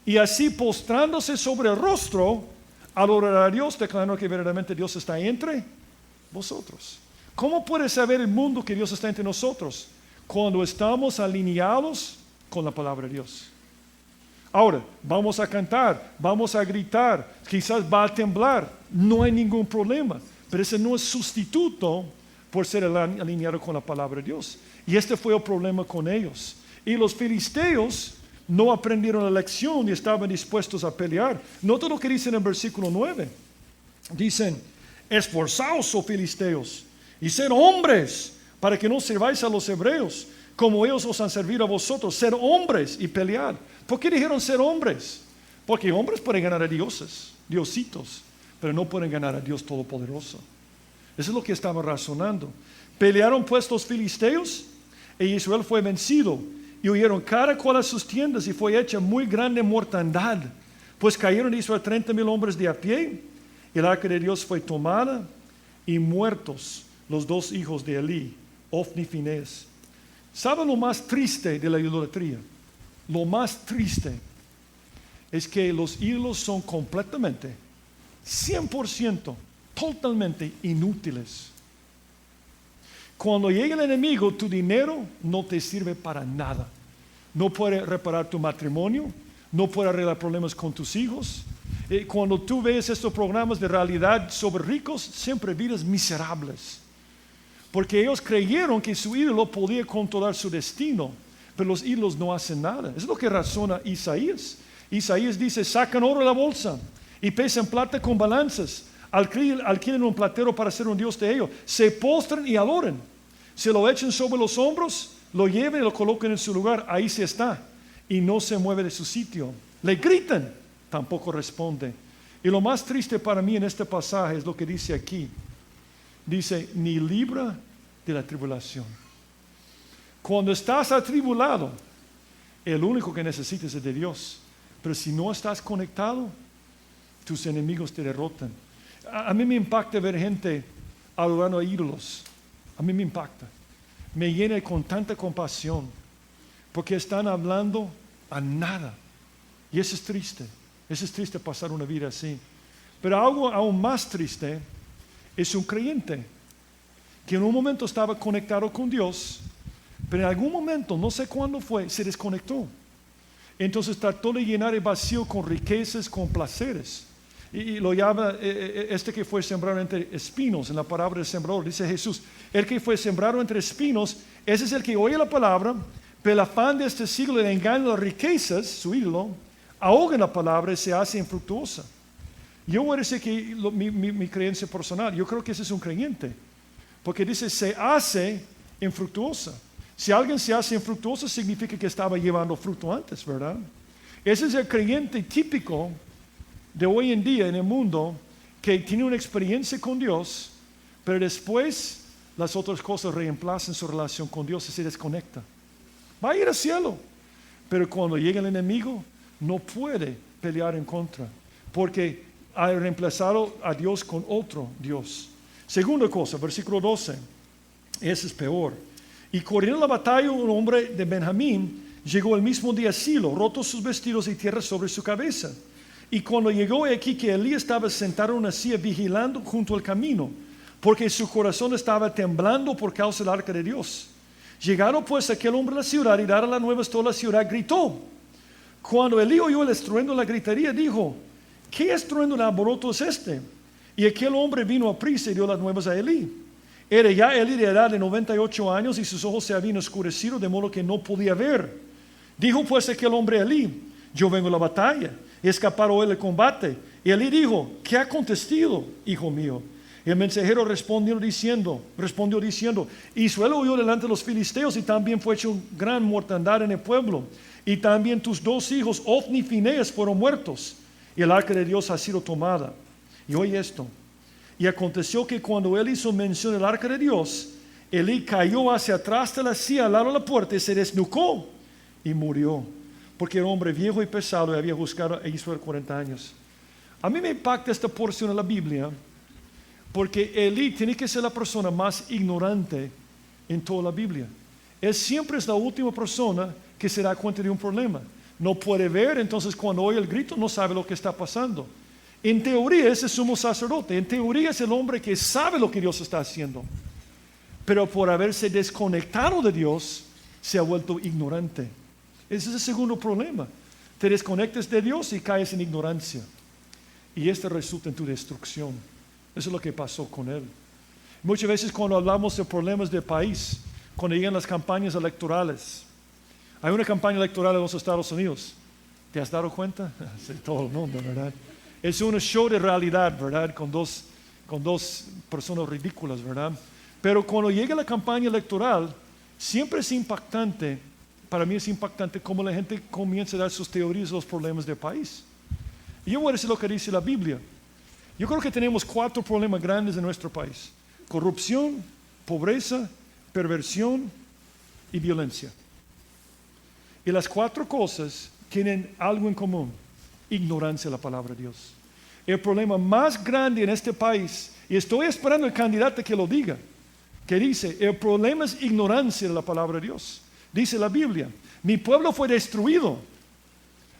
Speaker 1: Y así postrándose sobre el rostro, adorará a Dios, declarando que verdaderamente Dios está entre vosotros. ¿Cómo puede saber el mundo que Dios está entre nosotros? Cuando estamos alineados con la palabra de Dios. Ahora, vamos a cantar, vamos a gritar, quizás va a temblar, no hay ningún problema, pero ese no es sustituto por ser alineado con la palabra de Dios. Y este fue el problema con ellos. Y los filisteos no aprendieron la lección y estaban dispuestos a pelear. Nota lo que dicen en versículo 9. Dicen, esforzaos, oh filisteos, y sed hombres, para que no sirváis a los hebreos, como ellos os han servido a vosotros. Ser hombres y pelear. ¿Por qué dijeron ser hombres? Porque hombres pueden ganar a diositos, pero no pueden ganar a Dios Todopoderoso. Eso es lo que estaban razonando. Pelearon pues los filisteos, e Israel fue vencido, y huyeron cada cual a sus tiendas, y fue hecha muy grande mortandad. Pues cayeron de Israel 30,000 hombres de a pie, y el arca de Dios fue tomada, y muertos los dos hijos de Elí, Ofni y Finés. ¿Saben lo más triste de la idolatría? Lo más triste es que los ídolos son completamente, 100%, totalmente inútiles. Cuando llega el enemigo, tu dinero no te sirve para nada. No puede reparar tu matrimonio, no puede arreglar problemas con tus hijos. Cuando tú ves estos programas de realidad sobre ricos, siempre vidas miserables. Porque ellos creyeron que su ídolo podía controlar su destino, pero los ídolos no hacen nada. Es lo que razona Isaías. Isaías dice, sacan oro de la bolsa y pesan plata con balanzas. Alquilen un platero para ser un dios de ellos. Se postran y adoran. Se lo echen sobre los hombros, lo lleven y lo coloquen en su lugar. Ahí se está. Y no se mueve de su sitio. Le gritan, tampoco responde. Y lo más triste para mí en este pasaje es lo que dice aquí. Dice, ni libra de la tribulación. Cuando estás atribulado, el único que necesitas es de Dios. Pero si no estás conectado, tus enemigos te derrotan. A mí me impacta ver gente adorando a ídolos. A mí me impacta. Me llena con tanta compasión. Porque están hablando a nada. Y eso es triste. Eso es triste pasar una vida así. Pero algo aún más triste es un creyente que en un momento estaba conectado con Dios, pero en algún momento, no sé cuándo fue, se desconectó. Entonces trató de llenar el vacío con riquezas, con placeres. Y lo llama, que fue sembrado entre espinos, en la palabra del sembrador, dice Jesús, el que fue sembrado entre espinos, ese es el que oye la palabra, pero el afán de este siglo, el engaño de las riquezas, su ídolo, ahoga en la palabra y se hace infructuosa. Yo voy a decir que mi creencia personal, yo creo que ese es un creyente, porque dice se hace infructuosa. Si alguien se hace infructuosa significa que estaba llevando fruto antes, ¿verdad? Ese es el creyente típico de hoy en día en el mundo que tiene una experiencia con Dios, pero después las otras cosas reemplazan su relación con Dios y se desconecta. Va a ir al cielo, pero cuando llega el enemigo no puede pelear en contra, porque ha reemplazado a Dios con otro Dios. Segunda cosa, versículo 12. Ese es peor. Y corriendo la batalla un hombre de Benjamín llegó el mismo día a Silo, rotos sus vestidos y tierra sobre su cabeza. Y cuando llegó aquí que Elí estaba sentado en una silla vigilando junto al camino, porque su corazón estaba temblando por causa del arca de Dios. Llegado pues aquel hombre a la ciudad y dada la nueva toda la ciudad gritó. Cuando Elí oyó el estruendo de la gritería, dijo, ¿qué estruendo de alboroto es este? Y aquel hombre vino a prisa y dio las nuevas a Elí. Era ya Elí de edad de 98 años y sus ojos se habían oscurecido de modo que no podía ver. Dijo pues aquel hombre a Elí, yo vengo a la batalla, y escaparon él del combate. Y Elí dijo, ¿qué ha acontecido, hijo mío? Y el mensajero respondió diciendo, Israel huyó delante de los filisteos y también fue hecho gran mortandad en el pueblo. Y también tus dos hijos, Ofni y Finés, fueron muertos. Y el arca de Dios ha sido tomada. Y oye esto. Y aconteció que cuando él hizo mención del arca de Dios, Elí cayó hacia atrás de la silla al lado de la puerta y se desnucó y murió, porque era un hombre viejo y pesado y había juzgado a Israel 40 años. A mí me impacta esta porción de la Biblia, porque Elí tiene que ser la persona más ignorante en toda la Biblia. Él siempre es la última persona que se da cuenta de un problema. No puede ver, entonces cuando oye el grito no sabe lo que está pasando. En teoría es el sumo sacerdote, en teoría es el hombre que sabe lo que Dios está haciendo. Pero por haberse desconectado de Dios, se ha vuelto ignorante. Ese es el segundo problema. Te desconectas de Dios y caes en ignorancia. Y esto resulta en tu destrucción. Eso es lo que pasó con él. Muchas veces cuando hablamos de problemas del país, cuando llegan las campañas electorales, hay una campaña electoral en los Estados Unidos. ¿Te has dado cuenta? Sí, todo el mundo, ¿verdad? Es un show de realidad, ¿verdad? Con dos personas ridículas, ¿verdad? Pero cuando llega la campaña electoral, siempre es impactante, para mí es impactante cómo la gente comienza a dar sus teorías de los problemas del país. Y yo voy a decir lo que dice la Biblia. Yo creo que tenemos 4 problemas grandes en nuestro país: corrupción, pobreza, perversión y violencia. Y las 4 cosas tienen algo en común: ignorancia de la palabra de Dios. El problema más grande en este país, y estoy esperando el candidato que lo diga, que dice, el problema es ignorancia de la palabra de Dios. Dice la Biblia, mi pueblo fue destruido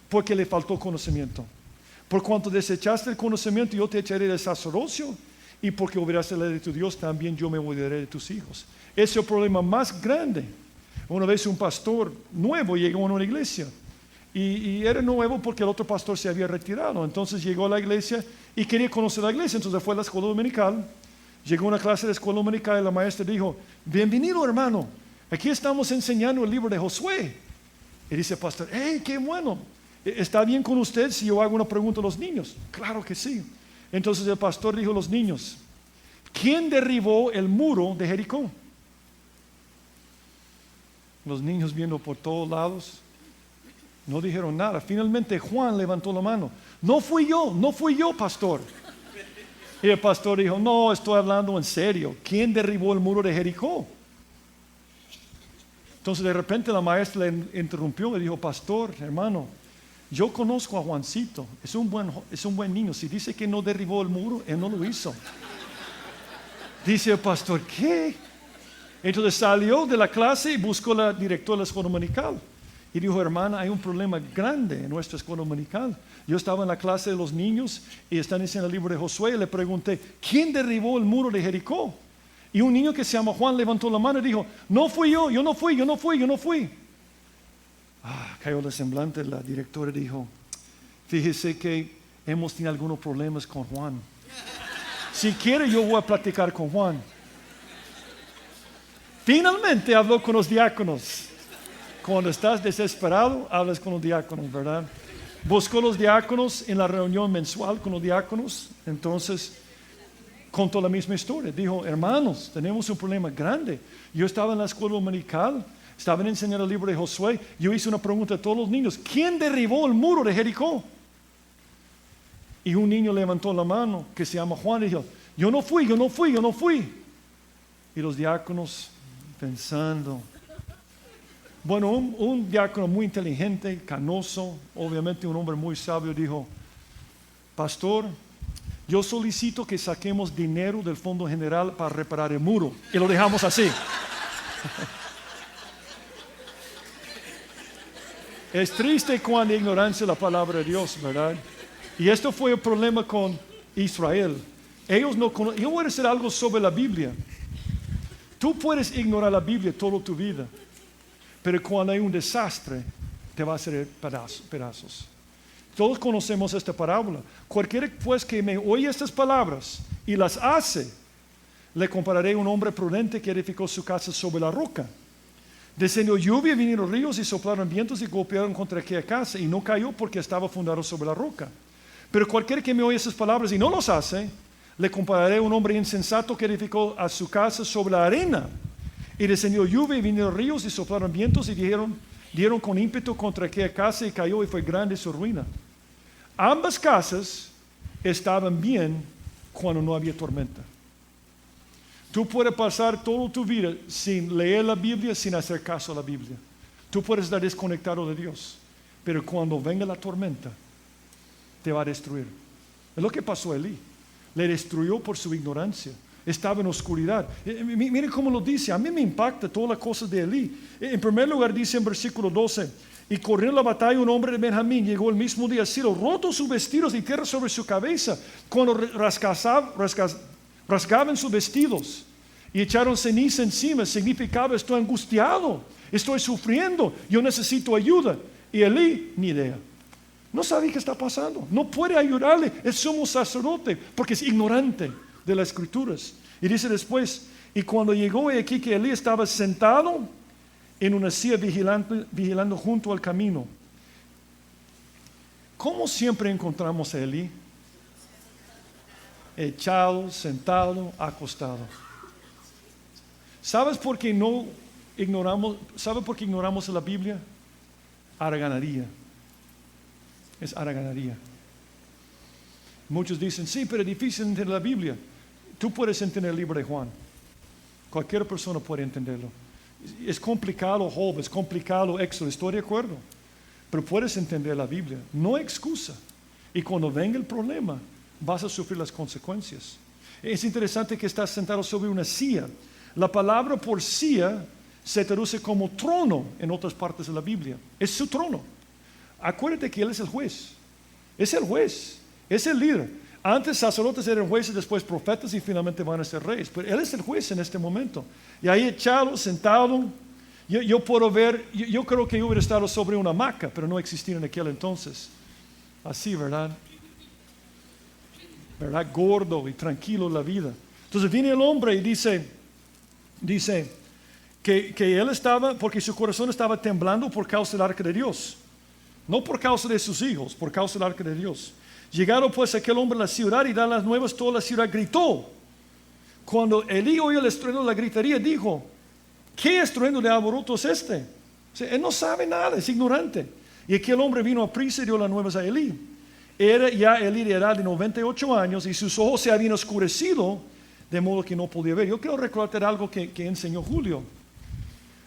Speaker 1: porque le faltó conocimiento. Por cuanto desechaste el conocimiento, yo te echaré del sacerdocio, y porque obedeciste la ley de tu Dios, también yo me olvidaré de tus hijos. Ese es el problema más grande. Una vez un pastor nuevo llegó a una iglesia, y era nuevo porque el otro pastor se había retirado. Entonces llegó a la iglesia y quería conocer la iglesia, entonces fue a la escuela dominical. Llegó a una clase de escuela dominical y la maestra dijo, bienvenido hermano, aquí estamos enseñando el libro de Josué. Y dice el pastor, hey, qué bueno, ¿está bien con usted si yo hago una pregunta a los niños? Claro que sí. Entonces el pastor dijo a los niños, ¿quién derribó el muro de Jericó? Los niños viendo por todos lados, no dijeron nada. Finalmente Juan levantó la mano, no fui yo, pastor. Y el pastor dijo, no, estoy hablando en serio. ¿Quién derribó el muro de Jericó? Entonces de repente la maestra le interrumpió y dijo, pastor, hermano, yo conozco a Juancito, es un buen niño. Si dice que no derribó el muro, él no lo hizo. Dice el pastor, ¿qué? Entonces salió de la clase y buscó a la directora de la escuela dominical. Y dijo, hermana, hay un problema grande en nuestra escuela dominical. Yo estaba en la clase de los niños y están diciendo el libro de Josué y le pregunté, ¿quién derribó el muro de Jericó? Y un niño que se llama Juan levantó la mano y dijo, no fui yo no fui. Cayó el semblante, la directora dijo, fíjese que hemos tenido algunos problemas con Juan. Si quiere yo voy a platicar con Juan. Finalmente habló con los diáconos. Cuando estás desesperado, hablas con los diáconos, ¿verdad? Buscó los diáconos en la reunión mensual con los diáconos. Entonces contó la misma historia. Dijo, hermanos, tenemos un problema grande. Yo estaba en la escuela dominical, estaban enseñando el libro de Josué. Yo hice una pregunta a todos los niños, ¿quién derribó el muro de Jericó? Y un niño levantó la mano que se llama Juan y dijo, yo no fui. Y los diáconos pensando. Bueno, un diácono muy inteligente, canoso, obviamente un hombre muy sabio, dijo, pastor, yo solicito que saquemos dinero del fondo general para reparar el muro. Y lo dejamos así. Es triste cuando ignorancia la palabra de Dios, ¿verdad? Y esto fue el problema con Israel. Ellos no conocen. Yo voy a decir algo sobre la Biblia. Tú puedes ignorar la Biblia toda tu vida, pero cuando hay un desastre, te va a hacer pedazos. Todos conocemos esta parábola. Cualquiera pues que me oye estas palabras y las hace, le compararé a un hombre prudente que edificó su casa sobre la roca. Descendió lluvia, vinieron ríos y soplaron vientos y golpearon contra aquella casa y no cayó porque estaba fundado sobre la roca. Pero cualquiera que me oye esas palabras y no las hace, le compararé a un hombre insensato que edificó a su casa sobre la arena. Y descendió lluvia y vinieron ríos y soplaron vientos y dieron con ímpetu contra aquella casa y cayó y fue grande su ruina. Ambas casas estaban bien cuando no había tormenta. Tú puedes pasar toda tu vida sin leer la Biblia, sin hacer caso a la Biblia. Tú puedes estar desconectado de Dios, pero cuando venga la tormenta, te va a destruir. Es lo que pasó a Elí. Le destruyó por su ignorancia. Estaba en oscuridad. Miren cómo lo dice. A mí me impacta todas las cosas de Elí. En primer lugar dice en versículo 12, y corriendo la batalla un hombre de Benjamín llegó el mismo día a Silo, roto sus vestidos y tierra sobre su cabeza, cuando rasgaban sus vestidos y echaron ceniza encima, significaba: estoy angustiado, estoy sufriendo, yo necesito ayuda. Y Elí, ni idea. No sabe qué está pasando, no puede ayudarle, es sumo sacerdote, porque es ignorante de las escrituras. Y dice después, y cuando llegó aquí que Elí estaba sentado en una silla vigilando junto al camino. ¿Cómo siempre encontramos a Elí? Echado, sentado, acostado. ¿Sabes por qué ignoramos la Biblia? Haraganería. Es haraganería. Muchos dicen, sí, pero es difícil entender la Biblia. Tú puedes entender el libro de Juan. Cualquier persona puede entenderlo. Es complicado Job, es complicado Éxodo, estoy de acuerdo. Pero puedes entender la Biblia. No hay excusa. Y cuando venga el problema, vas a sufrir las consecuencias. Es interesante que estás sentado sobre una silla. La palabra por silla se traduce como trono en otras partes de la Biblia. Es su trono. Acuérdate que Él es el juez. Es el juez. Es el líder. Antes sacerdotes eran jueces, después profetas y finalmente van a ser reyes. Pero Él es el juez en este momento. Y ahí echado, sentado, yo puedo ver, yo creo que yo hubiera estado sobre una hamaca, pero no existía en aquel entonces. Así, ¿verdad? ¿Verdad? Gordo y tranquilo la vida. Entonces viene el hombre y dice que él estaba, porque su corazón estaba temblando por causa del arca de Dios. No por causa de sus hijos, por causa del arca de Dios. Llegaron pues aquel hombre a la ciudad y da las nuevas, toda la ciudad gritó. Cuando Elí oyó el estruendo de la gritería, dijo: ¿qué estruendo de alboroto es este? O sea, él no sabe nada, es ignorante. Y aquel hombre vino a prisa y dio las nuevas a Elí. Era ya Elí de edad de 98 años y sus ojos se habían oscurecido, de modo que no podía ver. Yo quiero recordar algo que enseñó Julio.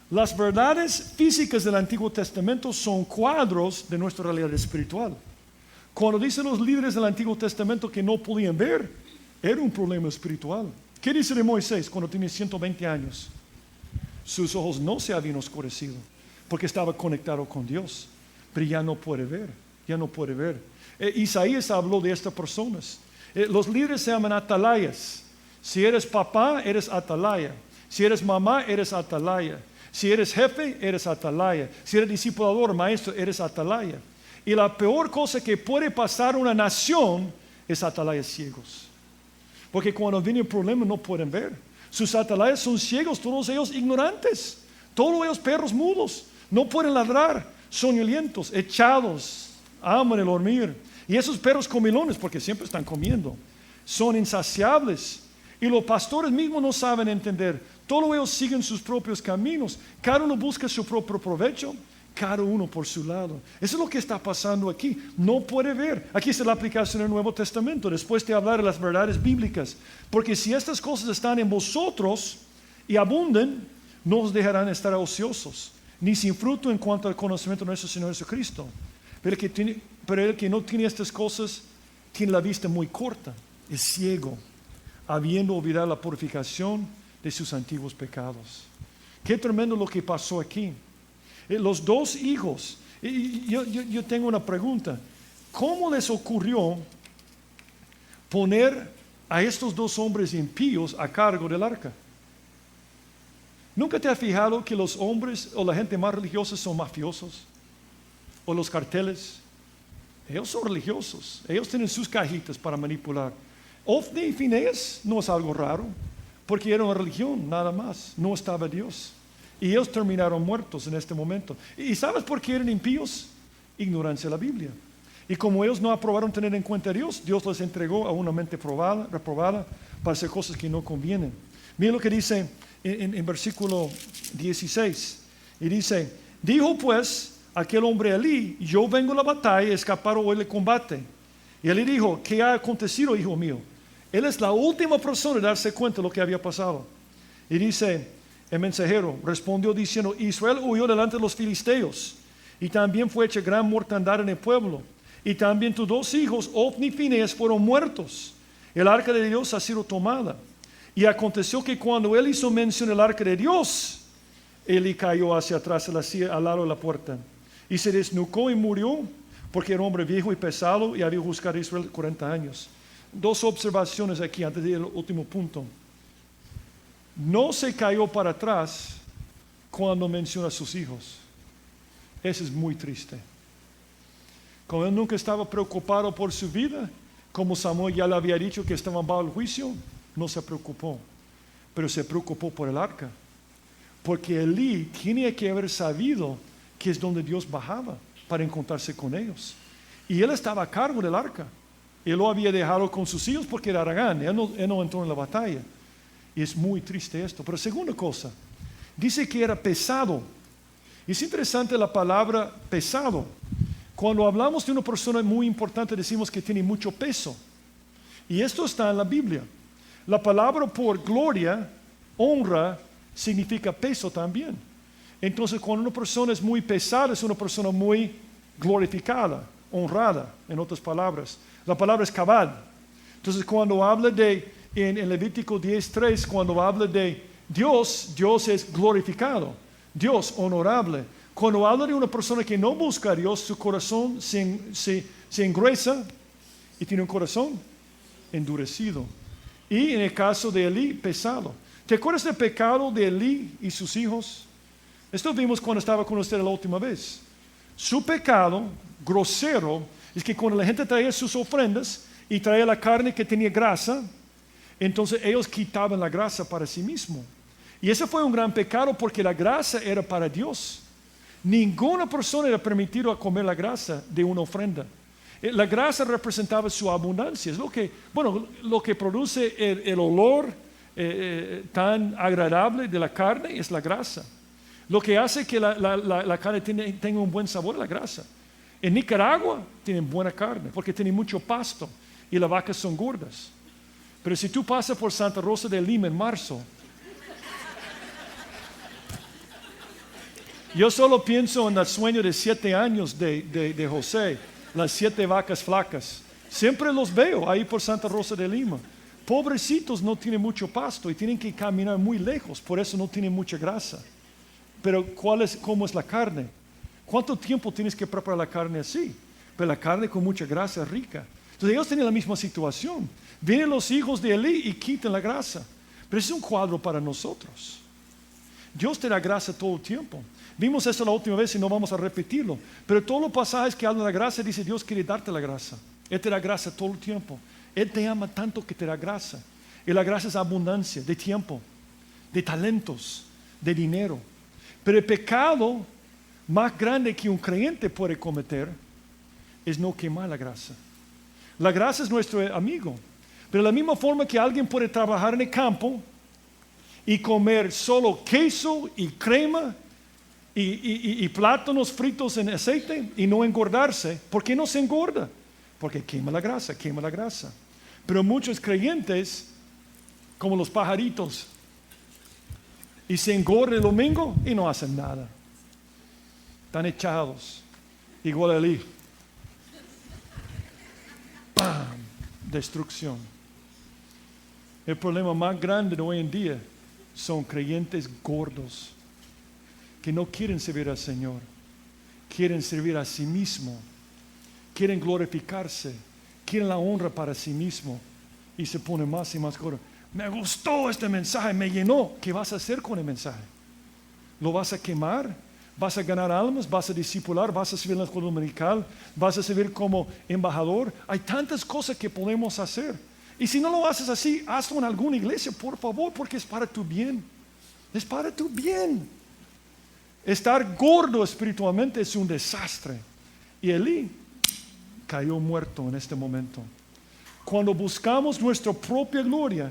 Speaker 1: Las verdades físicas del Antiguo Testamento son cuadros de nuestra realidad espiritual. Cuando dicen los líderes del Antiguo Testamento que no podían ver, era un problema espiritual. ¿Qué dice de Moisés cuando tenía 120 años? Sus ojos no se habían oscurecido porque estaba conectado con Dios, pero ya no puede ver, ya no puede ver. Isaías habló de estas personas. Los líderes se llaman atalayas. Si eres papá, eres atalaya. Si eres mamá, eres atalaya. Si eres jefe, eres atalaya. Si eres discipulador, maestro, eres atalaya. Y la peor cosa que puede pasar a una nación es atalayas ciegos. Porque cuando viene el problema no pueden ver. Sus atalayas son ciegos, todos ellos ignorantes. Todos ellos perros mudos. No pueden ladrar, soñolientos, echados, aman el dormir. Y esos perros comilones, porque siempre están comiendo, son insaciables. Y los pastores mismos no saben entender. Todos ellos siguen sus propios caminos. Cada uno busca su propio provecho, cada uno por su lado. Eso es lo que está pasando aquí. No puede ver. Aquí está la aplicación del Nuevo Testamento, después de hablar de las verdades bíblicas. Porque si estas cosas están en vosotros y abundan, no os dejarán estar ociosos, ni sin fruto en cuanto al conocimiento de nuestro Señor Jesucristo. Pero el que no tiene estas cosas tiene la vista muy corta, es ciego, habiendo olvidado la purificación de sus antiguos pecados. Qué tremendo lo que pasó aquí. Los dos hijos, yo tengo una pregunta. ¿Cómo les ocurrió poner a estos dos hombres impíos a cargo del arca? ¿Nunca te has fijado que los hombres o la gente más religiosa son mafiosos? ¿O los carteles? Ellos son religiosos. Ellos tienen sus cajitas para manipular. Ofni y Fineas no es algo raro, porque era una religión, nada más. No estaba Dios. Y ellos terminaron muertos en este momento. ¿Y sabes por qué eran impíos? Ignorancia de la Biblia. Y como ellos no aprobaron tener en cuenta a Dios, Dios les entregó a una mente reprobada para hacer cosas que no convienen. Mira lo que dice en versículo 16. Y dice: dijo pues aquel hombre a Elí: yo vengo a la batalla, escapar hoy del combate. Y Elí dijo: ¿qué ha acontecido, hijo mío? Él es la última persona en darse cuenta de lo que había pasado. Y dice el mensajero, respondió diciendo, Israel huyó delante de los filisteos, y también fue hecha gran mortandad en el pueblo. Y también tus 2 hijos, Ofni y Fineas, fueron muertos. El arca de Dios ha sido tomada. Y aconteció que cuando él hizo mención del arca de Dios, Elí cayó hacia atrás al lado de la puerta. Y se desnucó y murió, porque era hombre viejo y pesado, y había juzgado a Israel 40 años. 2 observaciones aquí antes del último punto. No se cayó para atrás cuando menciona a sus hijos. Eso es muy triste. Como él nunca estaba preocupado por su vida, como Samuel ya le había dicho que estaban bajo el juicio, no se preocupó. Pero se preocupó por el arca. Porque Elí tenía que haber sabido que es donde Dios bajaba para encontrarse con ellos. Y él estaba a cargo del arca. Él lo había dejado con sus hijos porque era Aragán. Él no entró en la batalla. Y es muy triste esto. Pero segunda cosa, dice que era pesado. Es interesante la palabra pesado. Cuando hablamos de una persona muy importante decimos que tiene mucho peso. Y esto está en la Biblia. La palabra por gloria, honra, significa peso también. Entonces cuando una persona es muy pesada es una persona muy glorificada, honrada, en otras palabras. La palabra es cabal. Entonces cuando habla en Levítico 10:3, cuando habla de Dios, Dios es glorificado, Dios honorable. Cuando habla de una persona que no busca a Dios, su corazón se engruesa y tiene un corazón endurecido. Y en el caso de Elí, pesado. ¿Te acuerdas del pecado de Elí y sus hijos? Esto vimos cuando estaba con usted la última vez. Su pecado grosero es que cuando la gente traía sus ofrendas y traía la carne que tenía grasa, entonces ellos quitaban la grasa para sí mismos. Y ese fue un gran pecado porque la grasa era para Dios. Ninguna persona era permitido comer la grasa de una ofrenda. La grasa representaba su abundancia. Es lo que produce el olor tan agradable de la carne es la grasa. Lo que hace que la carne tenga un buen sabor es la grasa. En Nicaragua tienen buena carne porque tienen mucho pasto y las vacas son gordas. Pero si tú pasas por Santa Rosa de Lima en marzo, yo solo pienso en el sueño de 7 años de José, las 7 vacas flacas. Siempre los veo ahí por Santa Rosa de Lima. Pobrecitos no tienen mucho pasto y tienen que caminar muy lejos, por eso no tienen mucha grasa. Pero ¿cómo es la carne? ¿Cuánto tiempo tienes que preparar la carne así? Pero la carne con mucha grasa es rica. Entonces ellos tienen la misma situación. Vienen los hijos de Elí y quitan la grasa. Pero es un cuadro para nosotros. Dios te da grasa todo el tiempo. Vimos eso la última vez y no vamos a repetirlo. Pero todos los pasajes que hablan de la grasa dice Dios quiere darte la grasa. Él te da grasa todo el tiempo. Él te ama tanto que te da grasa. Y la grasa es abundancia de tiempo, de talentos, de dinero. Pero el pecado más grande que un creyente puede cometer es no quemar la grasa. La grasa es nuestro amigo. Pero de la misma forma que alguien puede trabajar en el campo y comer solo queso y crema y plátanos fritos en aceite y no engordarse. ¿Por qué no se engorda? Porque quema la grasa. Pero muchos creyentes, como los pajaritos, y se engordan el domingo y no hacen nada. Están echados, igual a Elí. ¡Pam! Destrucción. El problema más grande de hoy en día son creyentes gordos que no quieren servir al Señor, quieren servir a sí mismo, quieren glorificarse, quieren la honra para sí mismo y se ponen más y más gordos. Me gustó este mensaje, me llenó. ¿Qué vas a hacer con el mensaje? ¿Lo vas a quemar? ¿Vas a ganar almas? ¿Vas a discipular? ¿Vas a servir en la escuela dominical? ¿Vas a servir como embajador? Hay tantas cosas que podemos hacer. Y si no lo haces así, hazlo en alguna iglesia, por favor, porque es para tu bien. Es para tu bien. Estar gordo espiritualmente es un desastre. Y Elí cayó muerto en este momento. Cuando buscamos nuestra propia gloria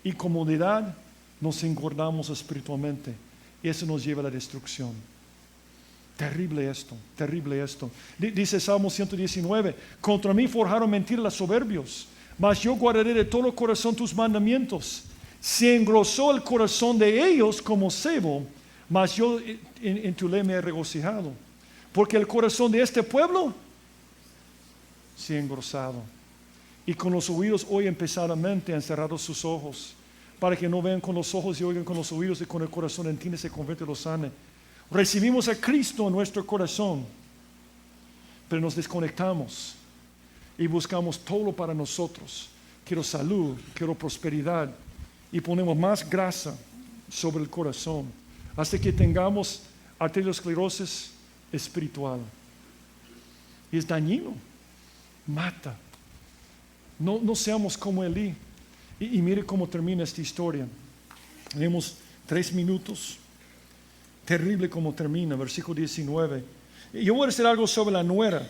Speaker 1: y comodidad, nos engordamos espiritualmente. Y eso nos lleva a la destrucción. Terrible esto, terrible esto. Dice Salmo 119, contra mí forjaron mentiras los soberbios, mas yo guardaré de todo corazón tus mandamientos. Se engrosó el corazón de ellos como cebo, mas yo en tu ley me he regocijado. Porque el corazón de este pueblo se ha engrosado. Y con los oídos oyen pesadamente, han cerrado sus ojos, para que no vean con los ojos y oigan con los oídos y con el corazón entiende, se convierte y lo sane. Recibimos a Cristo en nuestro corazón, pero nos desconectamos y buscamos todo para nosotros. Quiero salud, quiero prosperidad, y ponemos más grasa sobre el corazón hasta que tengamos arteriosclerosis espiritual. Y es dañino, mata. No seamos como Elí. Y mire cómo termina esta historia. Tenemos 3 minutos. Terrible como termina, versículo 19. Yo voy a decir algo sobre la nuera.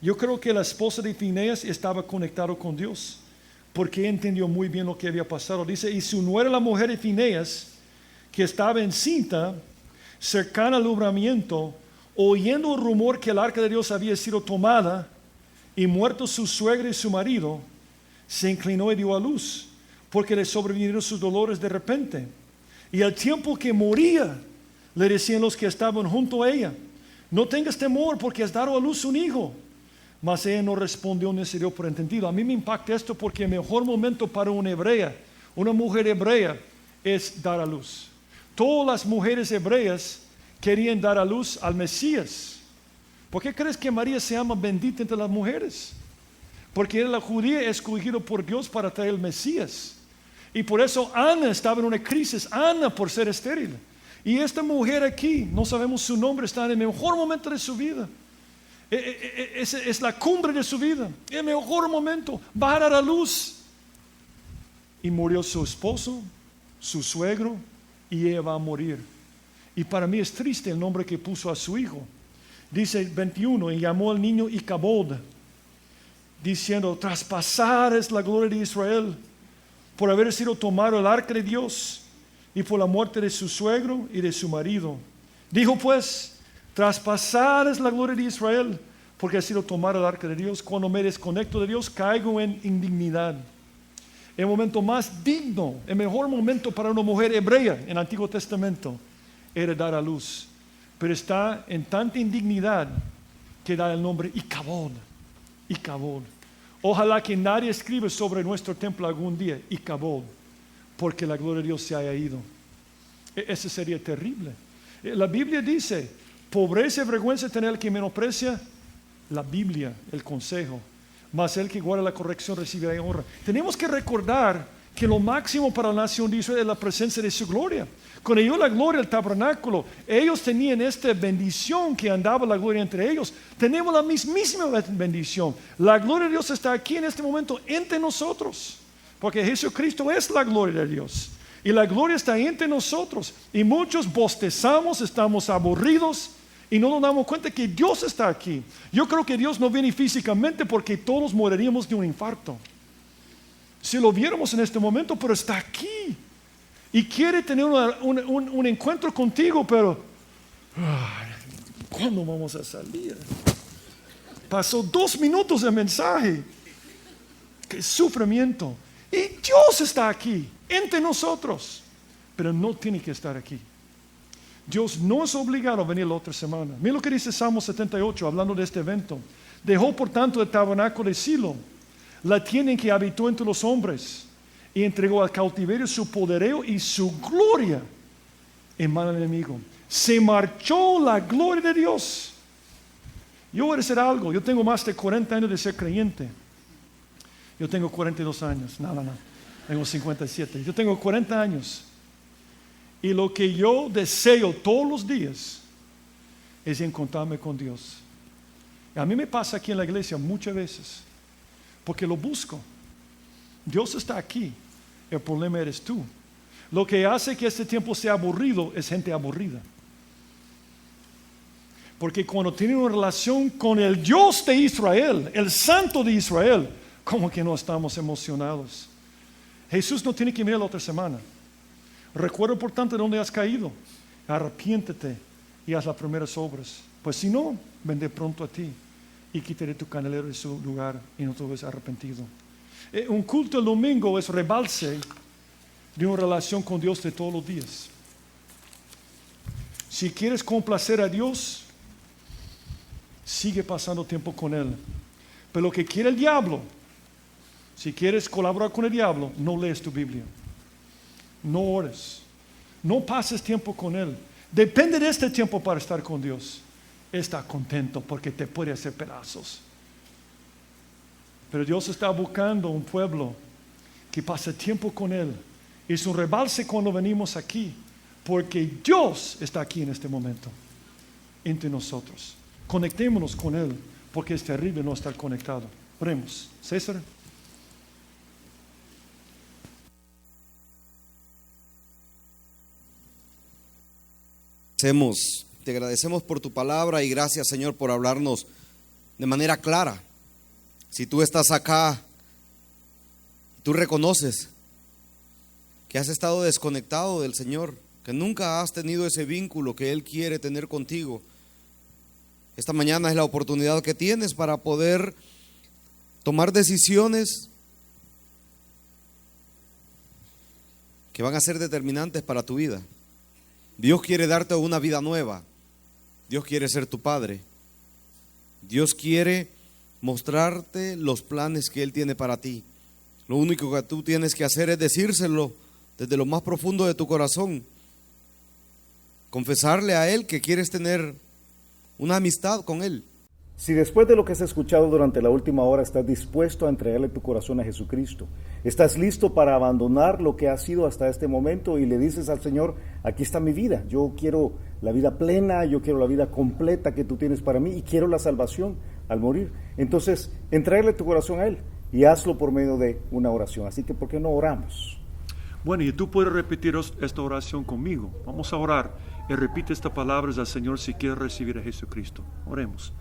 Speaker 1: Yo creo que la esposa de Fineas estaba conectada con Dios, porque entendió muy bien lo que había pasado. Dice, y su nuera, la mujer de Fineas, que estaba encinta, cercana al alumbramiento, oyendo el rumor que el arca de Dios había sido tomada y muerto su suegra y su marido, se inclinó y dio a luz, porque le sobrevinieron sus dolores de repente. Y al tiempo que moría, le decían los que estaban junto a ella, no tengas temor, porque has dado a luz un hijo. Mas ella no respondió ni se dio por entendido. A mí me impacta esto porque el mejor momento para una hebrea, una mujer hebrea, es dar a luz. Todas las mujeres hebreas querían dar a luz al Mesías. ¿Por qué crees que María se llama bendita entre las mujeres? Porque era la judía escogida por Dios para traer el Mesías. Y por eso Ana estaba en una crisis, Ana por ser estéril. Y esta mujer aquí, no sabemos su nombre, está en el mejor momento de su vida. Es la cumbre de su vida, el mejor momento, va a dar a luz. Y murió su esposo, su suegro, y ella va a morir. Y para mí es triste el nombre que puso a su hijo. Dice 21, y llamó al niño Icabod, diciendo, traspasar es la gloria de Israel, por haber sido tomado el arca de Dios, y por la muerte de su suegro y de su marido. Dijo pues, traspasar es la gloria de Israel, porque ha sido tomado el arca de Dios. Cuando me desconecto de Dios, caigo en indignidad. El momento más digno, el mejor momento para una mujer hebrea en el Antiguo Testamento era dar a luz. Pero está en tanta indignidad que da el nombre Icabod. Icabod. Ojalá que nadie escriba sobre nuestro templo algún día Icabod, porque la gloria de Dios se haya ido. Eso sería terrible. La Biblia dice, pobreza y vergüenza tener el que menosprecia la Biblia, el consejo, mas el que guarda la corrección recibirá honra. Tenemos que recordar que lo máximo para la nación de Israel es la presencia de su gloria. Cuando llegó la gloria del tabernáculo, ellos tenían esta bendición que andaba la gloria entre ellos. Tenemos la mismísima bendición. La gloria de Dios está aquí en este momento entre nosotros, porque Jesucristo es la gloria de Dios. Y la gloria está entre nosotros. Y muchos bostezamos, estamos aburridos y no nos damos cuenta que Dios está aquí. Yo creo que Dios no viene físicamente porque todos moriríamos de un infarto si lo viéramos en este momento, pero está aquí. Y quiere tener un encuentro contigo, pero ¿cuándo vamos a salir? Pasó 2 minutos de mensaje. ¡Qué sufrimiento! Y Dios está aquí, entre nosotros, pero no tiene que estar aquí. Dios no es obligado a venir la otra semana. Mira lo que dice Salmo 78, hablando de este evento. Dejó por tanto el tabernáculo de Silo, la tienda en que habitó entre los hombres, y entregó al cautiverio su poderío y su gloria en mano del enemigo. Se marchó la gloria de Dios. Yo voy a decir algo, yo tengo más de 40 años de ser creyente. Yo tengo 42 años, no, tengo 57. Yo tengo 40 años. Y lo que yo deseo todos los días es encontrarme con Dios. A mí me pasa aquí en la iglesia muchas veces, porque lo busco. Dios está aquí, el problema eres tú. Lo que hace que este tiempo sea aburrido es gente aburrida. Porque cuando tienen una relación con el Dios de Israel, el Santo de Israel, como que no estamos emocionados. Jesús no tiene que venir la otra semana. Recuerda por tanto de dónde has caído. Arrepiéntete y haz las primeras obras. Pues si no, vendré pronto a ti y quitaré tu candelero de su lugar y no te ves arrepentido. Un culto el domingo es rebalse de una relación con Dios de todos los días. Si quieres complacer a Dios, sigue pasando tiempo con Él. Pero lo que quiere el diablo, si quieres colaborar con el diablo, no lees tu Biblia. No ores. No pases tiempo con Él. Depende de este tiempo para estar con Dios. Está contento porque te puede hacer pedazos. Pero Dios está buscando un pueblo que pase tiempo con Él. Es un rebalse cuando venimos aquí, porque Dios está aquí en este momento, entre nosotros. Conectémonos con Él, porque es terrible no estar conectado. Oremos. César.
Speaker 2: Te agradecemos por tu palabra y gracias, Señor, por hablarnos de manera clara. Si tú estás acá, tú reconoces que has estado desconectado del Señor, que nunca has tenido ese vínculo que Él quiere tener contigo. Esta mañana es la oportunidad que tienes para poder tomar decisiones que van a ser determinantes para tu vida. Dios quiere darte una vida nueva. Dios quiere ser tu Padre. Dios quiere mostrarte los planes que Él tiene para ti. Lo único que tú tienes que hacer es decírselo desde lo más profundo de tu corazón. Confesarle a Él que quieres tener una amistad con Él.
Speaker 3: Si después de lo que has escuchado durante la última hora estás dispuesto a entregarle tu corazón a Jesucristo, estás listo para abandonar lo que has sido hasta este momento y le dices al Señor, aquí está mi vida, yo quiero la vida plena, yo quiero la vida completa que tú tienes para mí y quiero la salvación al morir. Entonces, entrégale tu corazón a Él y hazlo por medio de una oración. Así que, ¿por qué no oramos?
Speaker 1: Bueno, y tú puedes repetir esta oración conmigo. Vamos a orar y repite estas palabras al Señor si quieres recibir a Jesucristo. Oremos.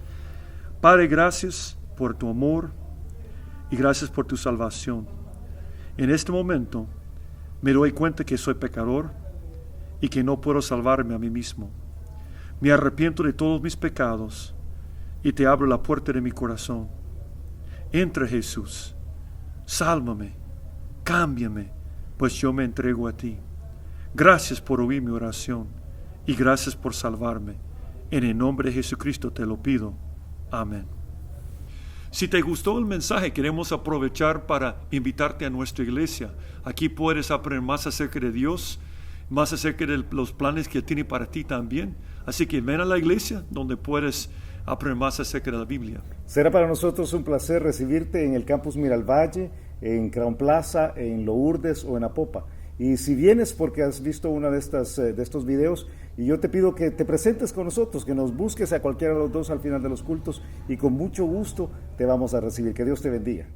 Speaker 1: Padre, gracias por tu amor y gracias por tu salvación. En este momento me doy cuenta que soy pecador y que no puedo salvarme a mí mismo. Me arrepiento de todos mis pecados y te abro la puerta de mi corazón. Entra, Jesús, sálvame, cámbiame, pues yo me entrego a ti. Gracias por oír mi oración y gracias por salvarme. En el nombre de Jesucristo te lo pido. Amén. Si te gustó el mensaje, queremos aprovechar para invitarte a nuestra iglesia. Aquí puedes aprender más acerca de Dios, más acerca de los planes que tiene para ti también. Así que ven a la iglesia donde puedes aprender más acerca de la Biblia.
Speaker 3: Será para nosotros un placer recibirte en el campus Miralvalle, en Crown Plaza, en Lourdes o en Apopa. Y si vienes porque has visto uno de estos videos, y yo te pido que te presentes con nosotros, que nos busques a cualquiera de los dos al final de los cultos y con mucho gusto te vamos a recibir. Que Dios te bendiga.